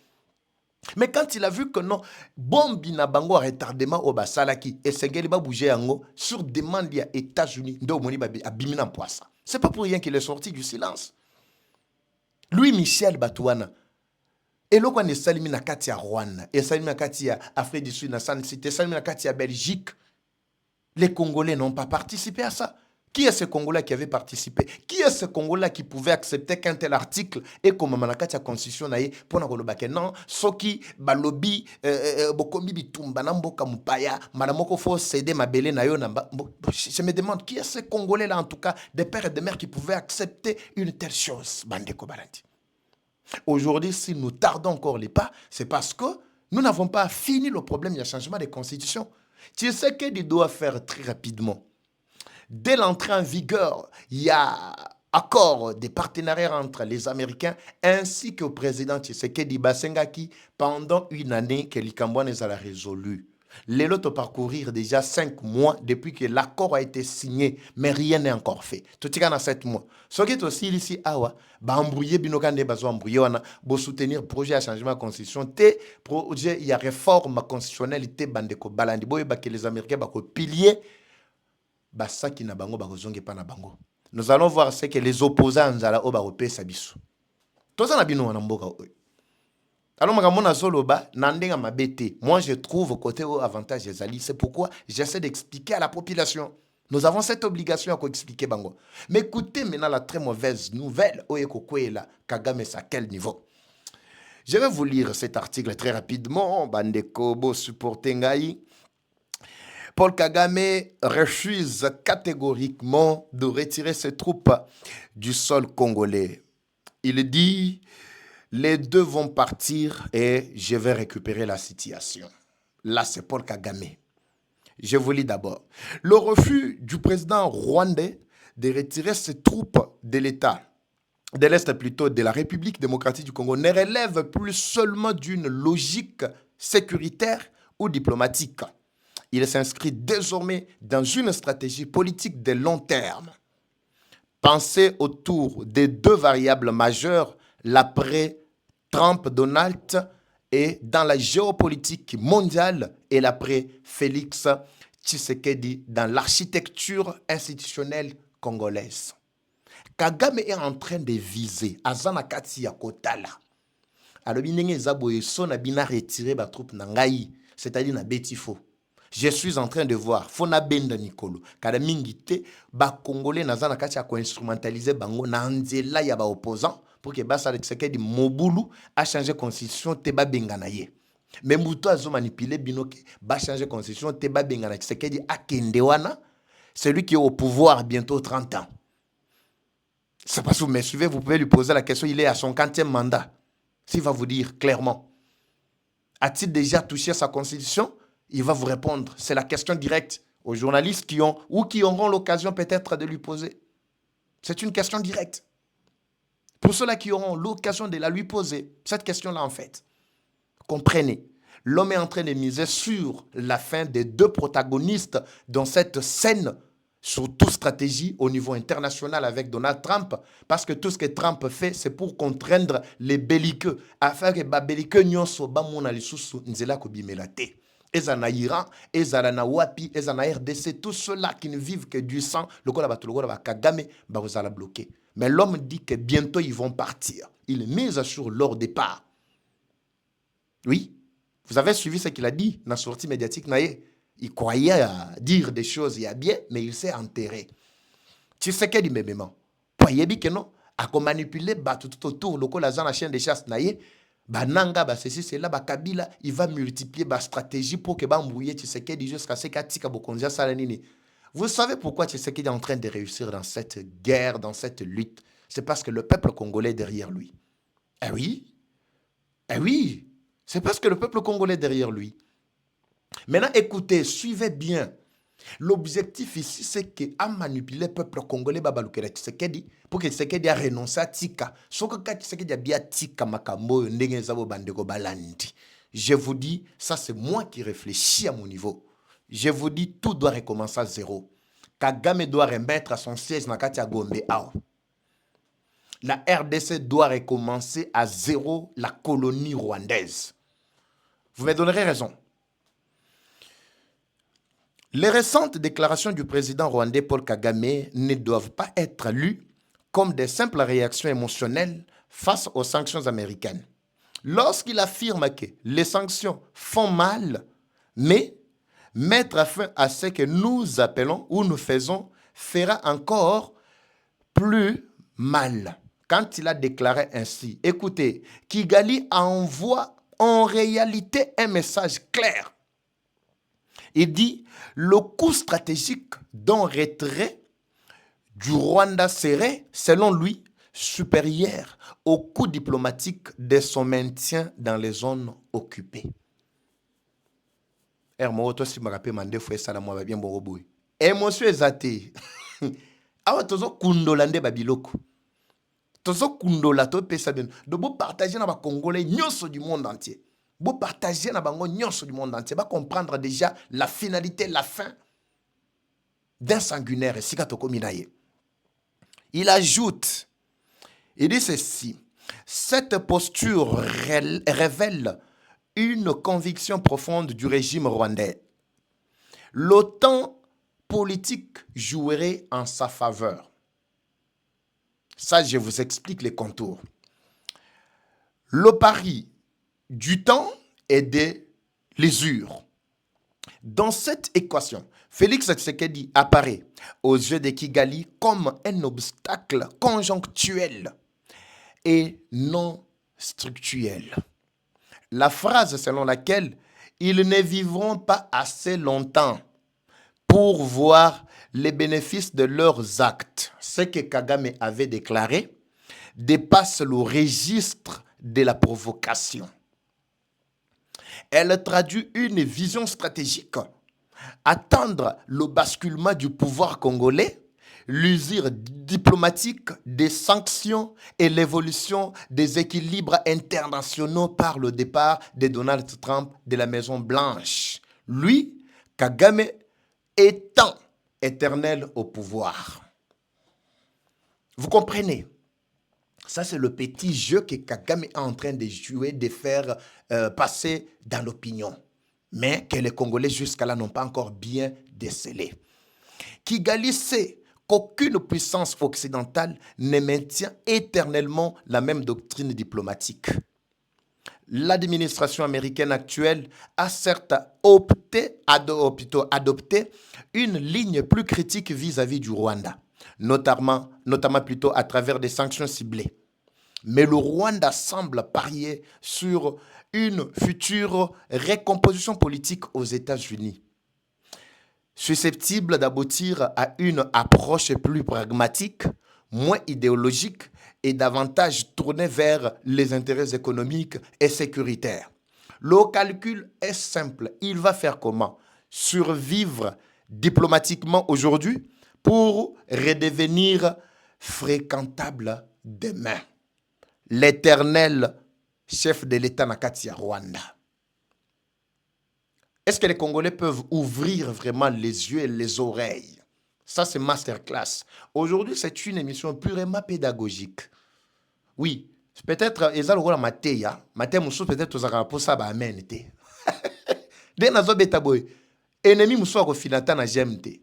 Mais quand il a vu que non, bombi na bango a retardement au basalaki et sengeli ba bouger yango sur demande des États-Unis, ndo moni ba abimina poissa. C'est pas pour rien qu'il est sorti du silence. Lui Michel Batouana. Et l'autre on est salimi na kati ya Rwanda, et salimi na kati ya Afrique du Sud na San Cité, salimi na kati ya Belgique. Les Congolais n'ont pas participé à ça. Qui est ce Congolais qui avait participé? Qui est ce Congolais qui pouvait accepter qu'un tel article est comme manakati la constitution naie pour na kolobake non soki balobi bokombi bitumba na mboka mupaya madamoko faut céder mabele na yo na je me demande qui est ce Congolais là en tout cas des pères et des mères qui pouvaient accepter une telle chose bandeko balandi. Aujourd'hui si nous tardons encore les pas, c'est parce que nous n'avons pas fini le problème du changement de constitution. Tu sais que tu dois faire très rapidement. Dès l'entrée en vigueur, il y a accord des partenariats entre les Américains ainsi que le président Tshisekedi Basengaki pendant une année que l'Ikambouane a résolu. Les lots parcourir déjà 5 mois depuis que l'accord a été signé, mais rien n'est encore fait. Tout est dans 7 mois. Ce qui est aussi ici, embrouiller binokande bazo embrouiller wana, bo soutenir projet à changement de constitution, té projet il y a réforme constitutionnelle té bandeko balandi boye ba que les Américains ba ko pilier. Nous allons voir ce que les opposants nzala oba opé sabiso. Toza na bino na mboka oyo. Alors makamona zoloba nandenga mabete. Moi je trouve côté au avantage ezali, c'est pourquoi j'essaie d'expliquer à la population. Nous avons cette obligation à expliquer bango. Mais écoutez maintenant la très mauvaise nouvelle oyeko kwela Kagame à quel niveau. Je vais vous lire cet article très rapidement bandeko bo supporter ngai. Paul Kagame refuse catégoriquement de retirer ses troupes du sol congolais. Il dit, les deux vont partir et je vais récupérer la situation. Là, c'est Paul Kagame. Je vous lis d'abord. Le refus du président rwandais de retirer ses troupes de l'État, de l'Est plutôt, de la République démocratique du Congo, ne relève plus seulement d'une logique sécuritaire ou diplomatique. Il s'inscrit désormais dans une stratégie politique de long terme. Pensez autour des deux variables majeures, l'après-Trump-Donald et dans la géopolitique mondiale et l'après-Félix Tshisekedi dans l'architecture institutionnelle congolaise. Kagame est en train de viser Azana Kati ya Kotala. Alors, bina retiré ba troupe nangai, c'est-à-dire na betifo. Je suis en train de voir Fona Benda Nikolo kada mingite ba congolais nazana kati ya ko instrumentaliser bango na nzela ya ba opposant pour que basa Tshisekedi Mobulu a changé constitution te ba bengana ye. Mais muto azo manipuler binoke ba changer constitution te ba bengana Tshisekedi akende wana, celui qui est au pouvoir bientôt 30 ans. C'est parce que vous me suivez, vous pouvez lui poser la question, il est à son 40e mandat. S'il va vous dire clairement, a-t-il déjà touché sa constitution? Il va vous répondre. C'est la question directe aux journalistes qui ont ou qui auront l'occasion peut-être de lui poser. C'est une question directe. Pour ceux-là qui auront l'occasion de la lui poser, cette question-là en fait, comprenez, l'homme est en train de miser sur la fin des deux protagonistes dans cette scène, surtout stratégie au niveau international avec Donald Trump, parce que tout ce que Trump fait, c'est pour contraindre les belliqueux, afin que les belliqueux n'y soient pas mon alisusu nzela kobimelate. Ezana Iran, Ezana Wapi, Ezana RDC, tous ceux-là qui ne vivent que du sang, le Kola Batulogora Kagame, vous allez bloquer. Mais l'homme dit que bientôt ils vont partir. Il met à jour leur départ. Oui, vous avez suivi ce qu'il a dit dans la sortie médiatique. Il croyait dire des choses, il y a bien, mais il s'est enterré. Tu sais qu'il dit même. Voyez bien que non, à manipuler tout autour, le la chaîne de chasse Nanga, ceci, cela, Kabila, il va multiplier la stratégie pour que Bambouye Tshisekedi jusqu'à ce qu'Atika Bokonzia Salanini. Vous savez pourquoi Tshisekedi est en train de réussir dans cette guerre, dans cette lutte? C'est parce que le peuple congolais est derrière lui. Eh oui, c'est parce que le peuple congolais est derrière lui. Maintenant, écoutez, suivez bien. L'objectif ici, c'est qu'à manipuler le peuple congolais, pour que Tshisekedi a renoncé à Tika. Sauf que Tshisekedi a bien Tika Makambo, je vous dis, ça c'est moi qui réfléchis à mon niveau. Je vous dis, tout doit recommencer à zéro. Kagame doit remettre son siège dans Katia Gombe. La RDC doit recommencer à zéro la colonie rwandaise. Vous me donnerez raison. Les récentes déclarations du président rwandais Paul Kagame ne doivent pas être lues comme des simples réactions émotionnelles face aux sanctions américaines. Lorsqu'il affirme que les sanctions font mal, mais mettre fin à ce que nous appelons ou nous faisons fera encore plus mal. Quand il a déclaré ainsi, écoutez, Kigali envoie en réalité un message clair. Il dit, le coût stratégique d'un retrait du Rwanda serait, selon lui, supérieur au coût diplomatique de son maintien dans les zones occupées. Émotion exatée. Awa tozo kundolande babiloko. Tozo kundola to pesa bien. De vous partager na ba Congolais nyonso du monde entier. Vous partager na bango nyonso du monde entier. Va comprendre déjà la finalité, la fin d'un sanguinaire. Il ajoute, il dit ceci, cette posture révèle une conviction profonde du régime rwandais. L'OTAN politique jouerait en sa faveur. Ça, je vous explique les contours. Le pari du temps et de l'usure. Dans cette équation, Félix Tshisekedi apparaît aux yeux de Kigali comme un obstacle conjonctuel et non structurel. La phrase selon laquelle ils ne vivront pas assez longtemps pour voir les bénéfices de leurs actes, ce que Kagame avait déclaré, dépasse le registre de la provocation. Elle traduit une vision stratégique. Attendre le basculement du pouvoir congolais, l'usure diplomatique des sanctions et l'évolution des équilibres internationaux par le départ de Donald Trump de la Maison-Blanche. Lui, Kagame, étant éternel au pouvoir. Vous comprenez? Ça, c'est le petit jeu que Kagame est en train de jouer, de faire passer dans l'opinion. Mais que les Congolais jusqu'à là n'ont pas encore bien décelé. Kigali sait qu'aucune puissance occidentale ne maintient éternellement la même doctrine diplomatique. L'administration américaine actuelle a certes adopté une ligne plus critique vis-à-vis du Rwanda, notamment plutôt à travers des sanctions ciblées. Mais le Rwanda semble parier sur une future recomposition politique aux États-Unis, susceptible d'aboutir à une approche plus pragmatique, moins idéologique et davantage tournée vers les intérêts économiques et sécuritaires. Le calcul est simple. Il va faire comment? Survivre diplomatiquement aujourd'hui pour redevenir fréquentable demain. L'éternel chef de l'État Nakatia Rwanda. Est-ce que les Congolais peuvent ouvrir vraiment les yeux et les oreilles? Ça, c'est masterclass. Aujourd'hui, c'est une émission purement pédagogique. Oui, peut-être, ils ont le matéya. Maté moussou, peut-être, ils ont pour ça, amen. Dès nazo beta boy, ennemi moussou a refilata na GMT.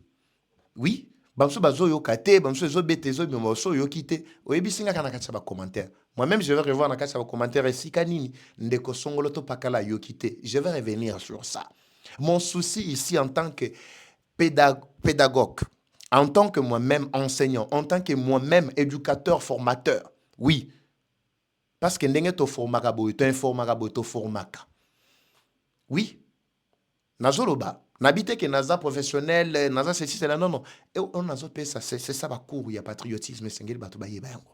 Oui, Bamso bazo yo kate, bamso zo bete zo bimoso yo kite. Oyebi singa kana kati ba commentaire. Moi-même je vais revoir na kati ba commentaire ici kanini ndeko songolo to pakala yo kite. Je vais revenir sur ça. Mon souci ici en tant que pédagogue, en tant que moi-même enseignant, en tant que moi-même éducateur, formateur, oui. Parce que ndenge to formaka boy, to informaka boy, to formaka. Oui. Nazoloba. N'habite que naza professionnel, naza ceci, c'est là. Non, non. Et on nazo pe ça, c'est ça ba cours, il y a patriotisme, sengeli bato ba yeba yango.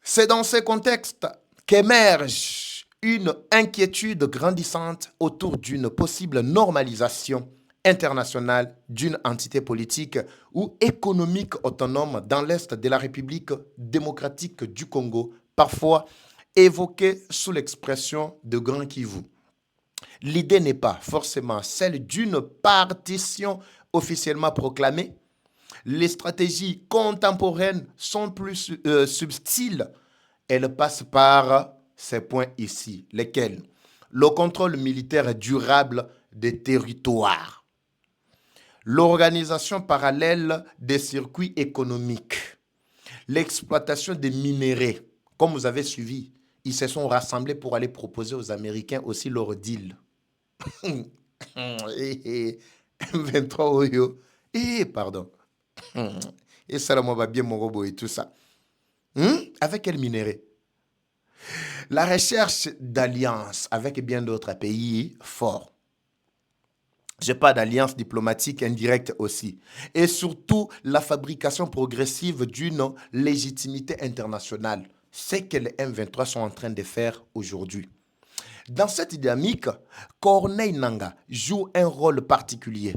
C'est dans ce contexte qu'émerge une inquiétude grandissante autour d'une possible normalisation internationale d'une entité politique ou économique autonome dans l'Est de la République démocratique du Congo, parfois évoquée sous l'expression de Grand Kivu. L'idée n'est pas forcément celle d'une partition officiellement proclamée. Les stratégies contemporaines sont plus subtiles. Elles passent par ces points ici, lesquels le contrôle militaire durable des territoires, l'organisation parallèle des circuits économiques, l'exploitation des minéraux. Comme vous avez suivi, ils se sont rassemblés pour aller proposer aux Américains aussi leur deal. M23 Oyo. Pardon. Et ça, moi, va bien mon robot et tout ça. Avec quel minerai? La recherche d'alliances avec bien d'autres pays forts. J'ai pas d'alliance diplomatique indirecte aussi. Et surtout, la fabrication progressive d'une légitimité internationale. C'est que les M23 sont en train de faire aujourd'hui. Dans cette dynamique, Corneille Nangaa joue un rôle particulier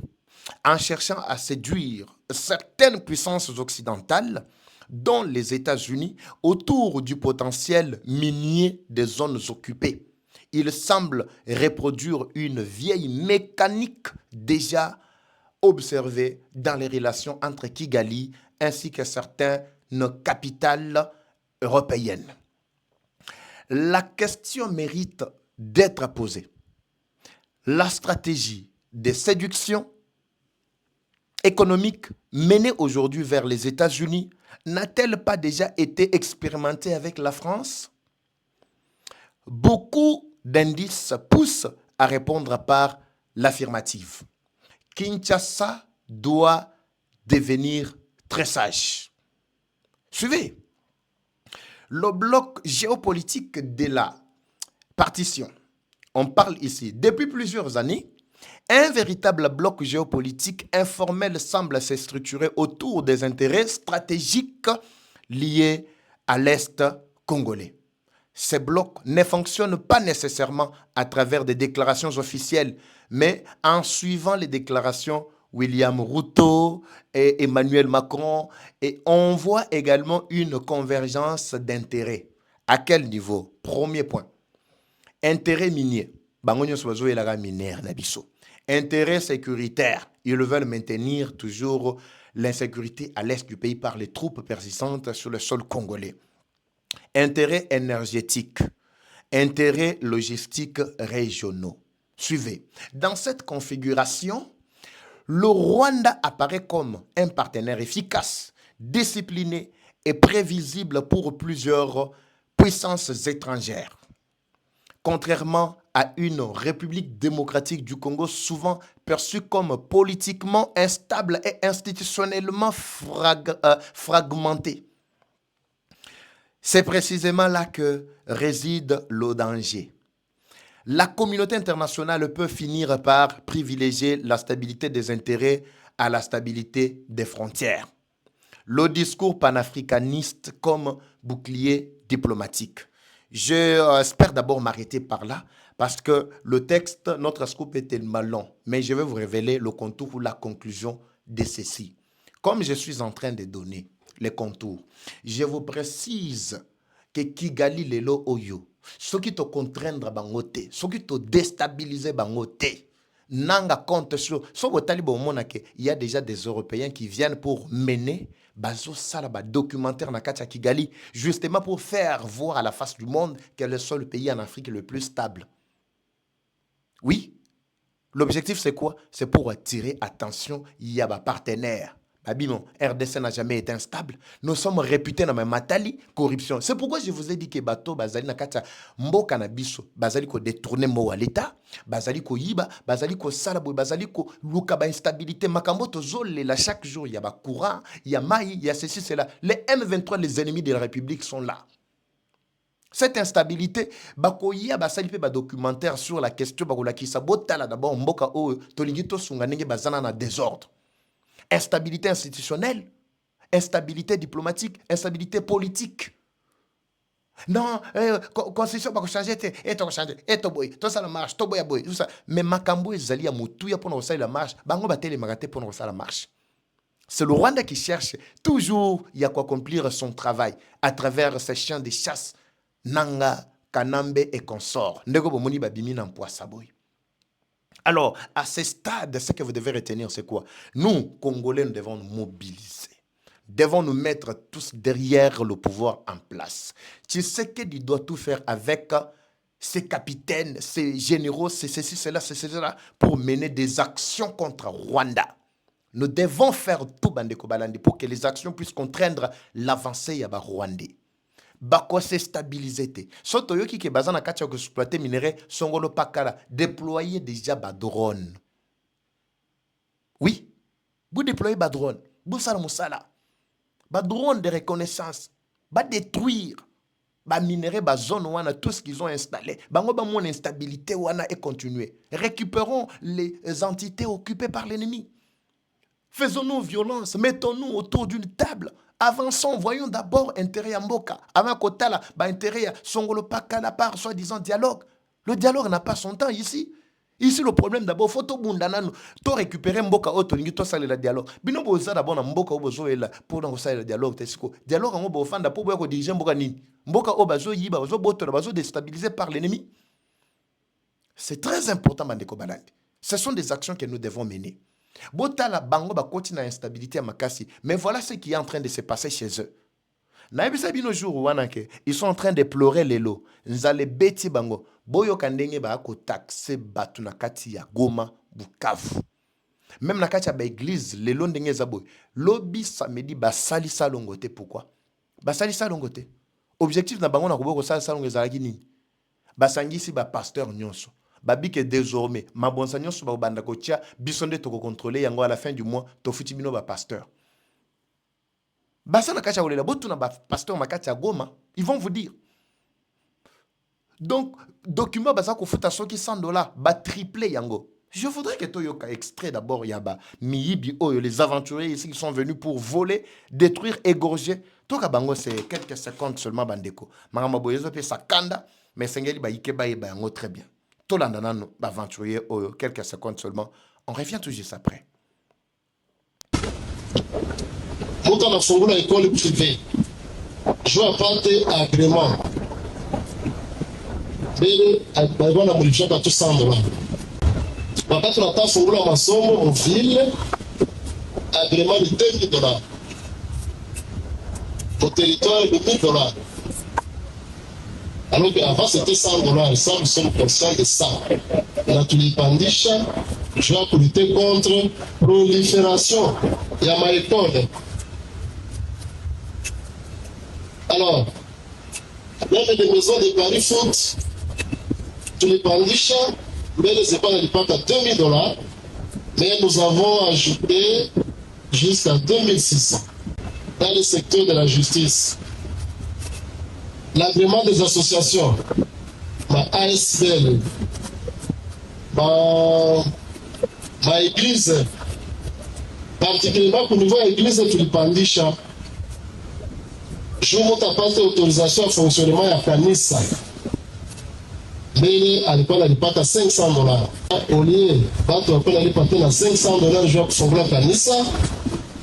en cherchant à séduire certaines puissances occidentales, dont les États-Unis, autour du potentiel minier des zones occupées. Il semble reproduire une vieille mécanique déjà observée dans les relations entre Kigali ainsi que certaines capitales européennes. La question mérite d'être posée. La stratégie de séduction économique menée aujourd'hui vers les États-Unis n'a-t-elle pas déjà été expérimentée avec la France? Beaucoup d'indices poussent à répondre par l'affirmative. Kinshasa doit devenir très sage. Suivez. Le bloc géopolitique de la partition. On parle ici, depuis plusieurs années, un véritable bloc géopolitique informel semble se structurer autour des intérêts stratégiques liés à l'Est congolais. Ces blocs ne fonctionnent pas nécessairement à travers des déclarations officielles, mais en suivant les déclarations William Ruto et Emmanuel Macron, et on voit également une convergence d'intérêts. À quel niveau? Premier point. Intérêt minier. Intérêt sécuritaire. Ils veulent maintenir toujours l'insécurité à l'est du pays par les troupes persistantes sur le sol congolais. Intérêts énergétiques. Intérêts logistiques régionaux. Suivez. Dans cette configuration, le Rwanda apparaît comme un partenaire efficace, discipliné et prévisible pour plusieurs puissances étrangères. Contrairement à une République démocratique du Congo souvent perçue comme politiquement instable et institutionnellement fragmentée. C'est précisément là que réside le danger. La communauté internationale peut finir par privilégier la stabilité des intérêts à la stabilité des frontières. Le discours panafricaniste comme bouclier diplomatique. J'espère d'abord m'arrêter par là parce que le texte, notre scoop est tellement long, mais je vais vous révéler le contour ou la conclusion de ceci. Comme je suis en train de donner les contours, je vous précise que Kigali lelo oyo, ce qui te contraindre bangote, ce qui te déstabiliser bangote, nanga compte sur ce que il y a déjà des Européens qui viennent pour mener bazo salaba documentaire na katia Kigali justement pour faire voir à la face du monde quel est le seul pays en Afrique le plus stable. Oui, L'objectif, c'est quoi? C'est pour attirer attention, il y a des partenaires. Babimon, RDC n'a jamais été instable. Nous sommes réputés dans ma matali, corruption. C'est pourquoi je vous ai dit que bateau, bazali na katia, mboka na biso, bazali ko détourner mo à l'État, bazali ko yiba, bazali ko salabo, bazali ko luka ba instabilité, makambo to zole là chaque jour, il y a ba courant, il y a maï, il y a ceci, cela. Les M23, les ennemis de la République sont là. Cette instabilité, bakoya basali pe ba documentaire sur la question bakola ki sabotala d'abord mboka o tolingito sunganenge bazana na désordre. Instabilité institutionnelle, instabilité diplomatique, instabilité politique. Non, constitution va changer, et to changer, et to boy, tout ça la marche, to boy boy, tout ça. Mais makambo ezali ya mutuya pour nous la marche, bango batele magate pour nous la marche. C'est le Rwanda qui cherche toujours y a quoi accomplir son travail à travers ses champs de chasse, Nanga, Kanambe et consorts. Ndeko bomoni babimi na mpoisa boy. Alors, à ce stade, ce que vous devez retenir, c'est quoi? Nous, Congolais, nous devons nous mobiliser. Devons nous mettre tous derrière le pouvoir en place. Tu sais qu'il doit tout faire avec ses capitaines, ses généraux, c'est ceci, c'est cela, pour mener des actions contre Rwanda. Nous devons faire tout, Bandeko Balandi, pour que les actions puissent contraindre l'avancée de Rwandais. Bako se stabiliser te. Soto yoki ke bazana katia ko exploiter minerai songolo pakala déployer déjà ba drone. Oui, vous déployez ba drone, vous sala musala. Ba drone de reconnaissance, ba détruire ba minerai ba zone wana tout ce qu'ils ont installé. Bango ba mon instabilité wana et continuer. Récupérons les entités occupées par l'ennemi. Faisons-nous violence, mettons-nous autour d'une table. Avançons, voyons d'abord intérêt à Mboka. Avant Kotala, intérêt à Songolo Pakala par soi-disant dialogue. Le dialogue n'a pas son temps ici. Ici, le problème d'abord, faut tout bundanano, to récupérer Mboka auto, to sale le dialogue. Bino boza d'abord na Mboka obozo est là pour dans sale le dialogue. Tesiko dialogue en obo fanda pour boire diriger Mboka ni. Mboka obazo yiba, ozo boto, obazo déstabilisé par l'ennemi. C'est très important, Bandeko Balandi. Ce sont des actions que nous devons mener. Botala bango ba continue à instabilité à Makassi. Mais voilà ce qui est en train de se passer chez eux. Naibisa bino jour wanake, ils sont en train de pleurer les lots. Nzale beti bango. Boyo kandenge ba ko taxe batu na kati ya Goma, Bukavu. Même na kati ya ba église, les lots ndenge za boy. Lobi samedi ba salisa longote. Pourquoi? Ba salisa longote. Objectif na bango na koboko salisa longote za nini? Ba sangisi ba pasteur nyonso. Babi que désormais, ma bonne seigneur sur banda kotia, bisonde toko contrôler yango à la fin du mois, to futibino ba pasteur. Basa na kacha olela botu na ba pasteur makacha Goma, ils vont vous dire. Donc document basa ko futa soki $100, ba triplé yango. Je voudrais que Toyoka extrait d'abord yaba miyibi oyo les aventuriers ici qui sont venus pour voler, détruire, égorger. Toka bango c'est quelques secondes seulement bandeko. Mangama boyezo pe sakanda, mais sengeli ba ikeba ba yango très bien. Tolandana aventurier quelques secondes seulement. On revient tout juste après. Mouta na fungula école privée. Je vais apporter agrément. Bele agrément na mulifia ka tout $100. Papa tu n'as fungula masomo en ville. Agrément de $20. Au territoire de $1000. Alors qu'avant c'était $100, ça nous sommes conscients de ça. La tulipandisha, je vais lutter contre prolifération. Il y a ma école. Alors, même des maisons de Paris Foot, tulipandisha, mais les épargnes ne pas à $2000, mais nous avons ajouté jusqu'à 2600 dans le secteur de la justice. L'agrément des associations, ma ASBL, ma église, particulièrement pour niveau église de Tulipandisha, je vous apporte autorisation à fonctionnement à Kanissa. Mais à l'époque, elle n'est pas à $500. Au lieu, quand on est parti à $500, je vais fonctionner à Kanissa,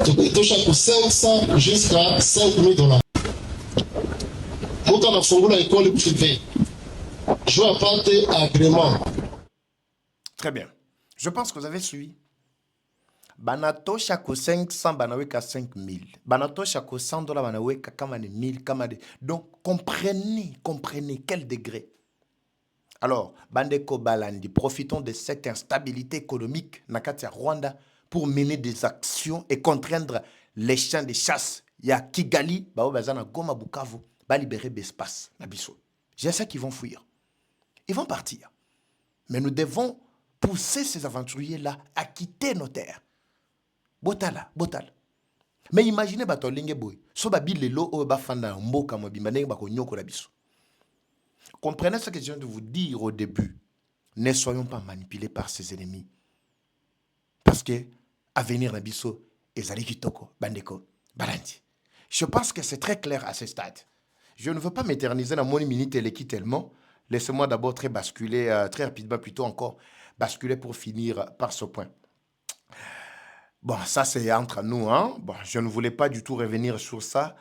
tu touches à 500 jusqu'à $5000. Mouta na fungula école privée. Je vais apporter agrément. Très bien. Je pense que vous avez suivi. Banato chaque 500 banaweka 5000. Banato chaque $100 banaweka kama ni 1000 kama de. Donc comprenez quel degré. Alors, Bandeko Balandi, profitons de cette instabilité économique Nakati à Rwanda pour mener des actions et contraindre les champs de chasse. Il y a Kigali, Bazana Goma Bukavu, va libérer l'espace. J'ai ça qu'ils vont fuir. Ils vont partir. Mais nous devons pousser ces aventuriers-là à quitter nos terres. Botala. Mais imaginez Batolinge Boy. So babi lelo o bafanda mboka mobimba ndenge bakonyoko la biso. Comprenez ce que je viens de vous dire au début. Ne soyons pas manipulés par ces ennemis. Parce que avenir na biso ezali kitoko bandeko balandi. Je pense que c'est très clair à ce stade. Je ne veux pas m'éterniser dans mon minute et l'équipe tellement. Laissez-moi d'abord très rapidement plutôt encore basculer pour finir par ce point. Bon, ça c'est entre nous, hein. Bon, je ne voulais pas du tout revenir sur ça,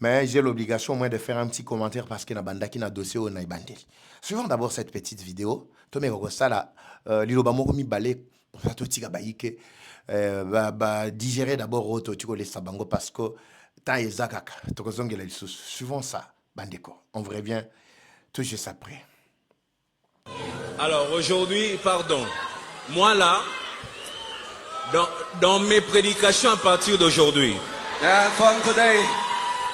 mais j'ai l'obligation au moins de faire un petit commentaire parce qu'il y a un qui a dossier au Naibandeli. Suivons d'abord cette petite vidéo. Tomé ça là, l'ilobamo comme balé, ça tout tika baïke, digérer d'abord auto tiko les sabango parce que tant ezakaka, tokozonge la sous. Suivons ça, bandeko. On vous revient tout juste après. Alors aujourd'hui, pardon, moi là. Dans mes prédications à partir d'aujourd'hui,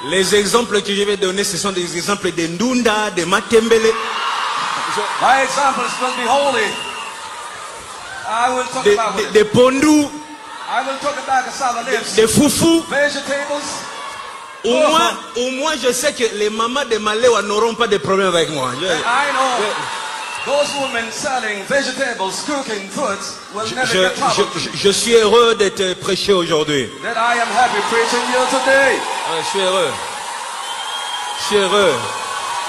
les exemples que je vais donner, ce sont des exemples de Ndunda, de Matembele. My example is going to be holy. I will talk about it. De Pondu, I will talk about cassava leaves, de Foufou. vegetables. Au moins, je sais que les mamans de Maléwa n'auront pas de problème avec moi. I know. Those women selling vegetables, cooking foods will never get trouble. Je suis heureux d'être prêché aujourd'hui. That I am happy preaching you today. Je suis heureux. Je suis heureux.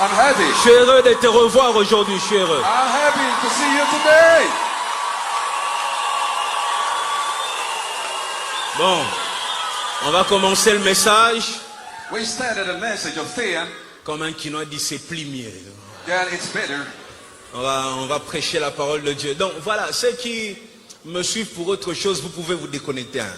I'm happy. Je suis heureux de te revoir aujourd'hui. Je suis heureux. I'm happy to see you today. Bon, on va commencer le message. We started a message of fear. Comme un Quinois dit, c'est plimier. Then it's better. On va prêcher la parole de Dieu. Donc voilà, ceux qui me suivent pour autre chose, vous pouvez vous déconnecter. Hein.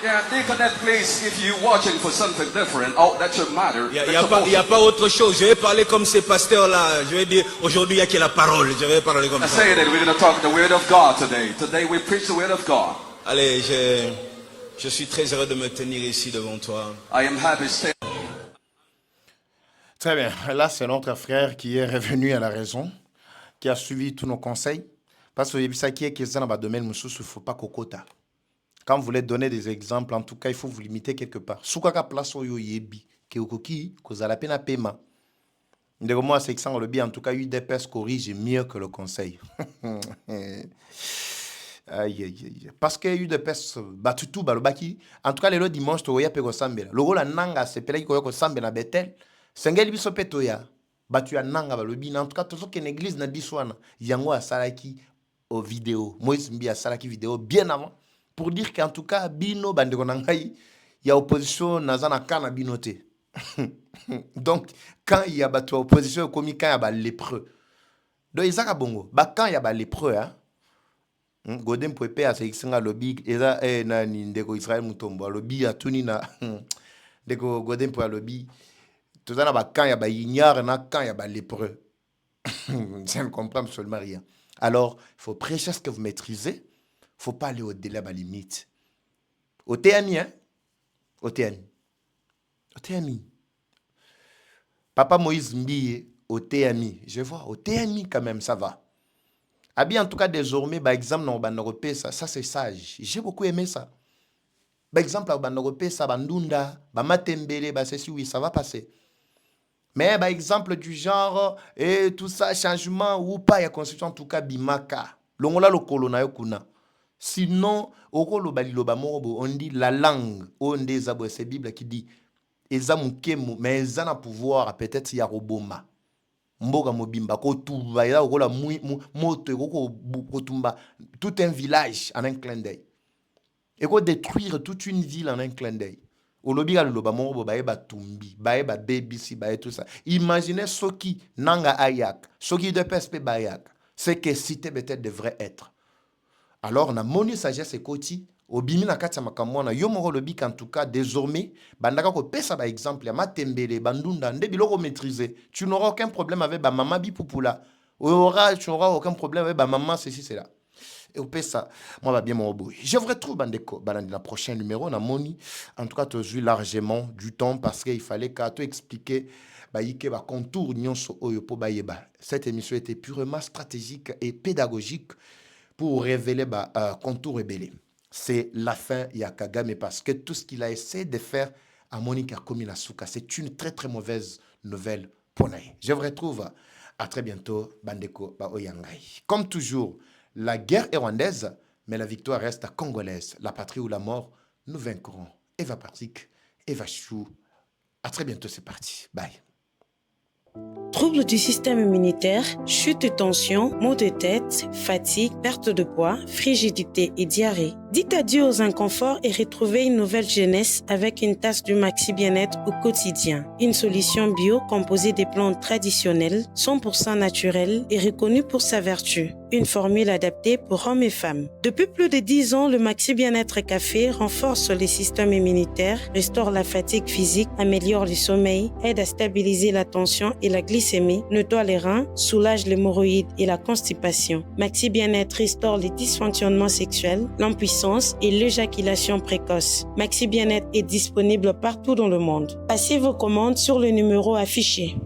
Yeah, disconnect please if you're watching for something different. Oh, that should matter. Il n'y a pas autre chose. Je vais parler comme ces pasteurs-là. Je vais dire, aujourd'hui, il n'y a que la parole. Je vais parler comme I ça. say that we're going to talk the word of God today. Today we preach the word of God. Allez, je suis très heureux de me tenir ici devant toi. I am happy to stay. Très bien. Là, c'est notre frère qui est revenu à la raison, qui a suivi tous nos conseils. Parce que ça qui est que dans le domaine, il ne faut pas kokota. Quand vous voulez donner des exemples, en tout cas, il faut vous limiter quelque part. Soukaka place oyo yebi, ke okoki, kozala pena paiement. Ndeko moi, c'est que ça, le en tout cas, UDPS corrige mieux que le conseil. Aïe, aïe, aïe. Parce que UDPS, batutu, balobaki, en tout cas, le dimanche, to ya pe ko sambela. Logo la nanga, c'est pela ki ko sambela betel. Sengeli biso pe to ya. Batu ya nanga balobi. En tout cas, tozo ken église na biswana. Yango asalaki au vidéo. Moïse Mbi asalaki vidéo bien avant. Pour dire qu'en tout cas, bino bandeko nangai, il y a opposition nazana kana binote. Donc, quand il y a batu opposition, comme quand il y a lépreux. Donc, Isaka Bongo, quand il y a lépreux, hein, Godem Poepe a sélectionné lobby, Eza nani ndeko Israël Mutombo, lobby a tuni na ndeko Godem Poepe lobby. Tout ça, quand il y a ignare, quand il y a lépreux. Je ne comprends absolument rien. Alors, il faut prêcher ce que vous maîtrisez. Il ne faut pas aller au-delà de la limite. Au TMI, hein? Au TMI. Au TMI. Papa Moïse Mbi, au TMI. Je vois, au TMI quand même, ça va. Abi, en tout cas, désormais, par exemple, dans le ça c'est sage. J'ai beaucoup aimé ça. Par exemple, dans le ça, Bandunda, Matembele, ceci, oui, ça va passer. Mais par exemple, du genre, et tout ça, changement ou pas, il y a constitution, en tout cas, Bimaka. Longola lo kolona yokuna. Sinon, on dit la langue, on dit c'est Bible qui dit, mais ils ont pouvoir, peut-être, il y a Roboma. Mboga mobimba, kotuba, il y a tout un village en un clin d'œil. Et qu'on détruire toute une ville en un clin d'œil. Au lobby, le loba moro, baeba tumbi, baeba baby si, bae tout ça. Imaginez ce qui nanga ayak, ce qui de PSP bayak, c'est que cité peut-être devrait être. Alors, on a moni sagesse et koti, au bimi na katsa makamwana, yomoro lobby en tout cas, désormais, bandaka ko pesa par exemple, ya matembele, bandunda, nde biloko maîtriser. Tu n'auras aucun problème avec ba mama bipupula. tu n'auras aucun problème. Eh ben, maman, ceci, c'est là. Et au pire, ça, moi, va bien mon bout. Je vous retrouve dans le prochain numéro. On a moni. En tout cas, tu as eu largement du temps parce qu'il fallait qu'à te expliquer contour cette émission était purement stratégique et pédagogique pour révéler contour rebelle. C'est la fin de Kagame parce que tout ce qu'il a essayé de faire à Monica Kominasuka, c'est une très très mauvaise nouvelle pour nous. Je vous retrouve à très bientôt, Bandeko Baoyangai. Comme toujours, la guerre est rwandaise, mais la victoire reste congolaise. La patrie ou la mort, nous vaincrons. Eva Patrick, Eva Chou. À très bientôt, c'est parti. Bye. Troubles du système immunitaire, chute de tension, maux de tête, fatigue, perte de poids, frigidité et diarrhée. Dites adieu aux inconforts et retrouvez une nouvelle jeunesse avec une tasse du Maxi Bien-être au quotidien. Une solution bio composée des plantes traditionnelles, 100% naturelles et reconnue pour sa vertu. Une formule adaptée pour hommes et femmes. Depuis plus de 10 ans, le Maxi Bien-être Café renforce le système immunitaire, restaure la fatigue physique, améliore le sommeil, aide à stabiliser la tension et la glycémie, nettoie les reins, soulage l'hémorroïde et la constipation. Maxi Bien-être restaure les dysfonctionnements sexuels, l'impuissance et l'éjaculation précoce. Maxi Bien-être est disponible partout dans le monde. Passez vos commandes sur le numéro affiché.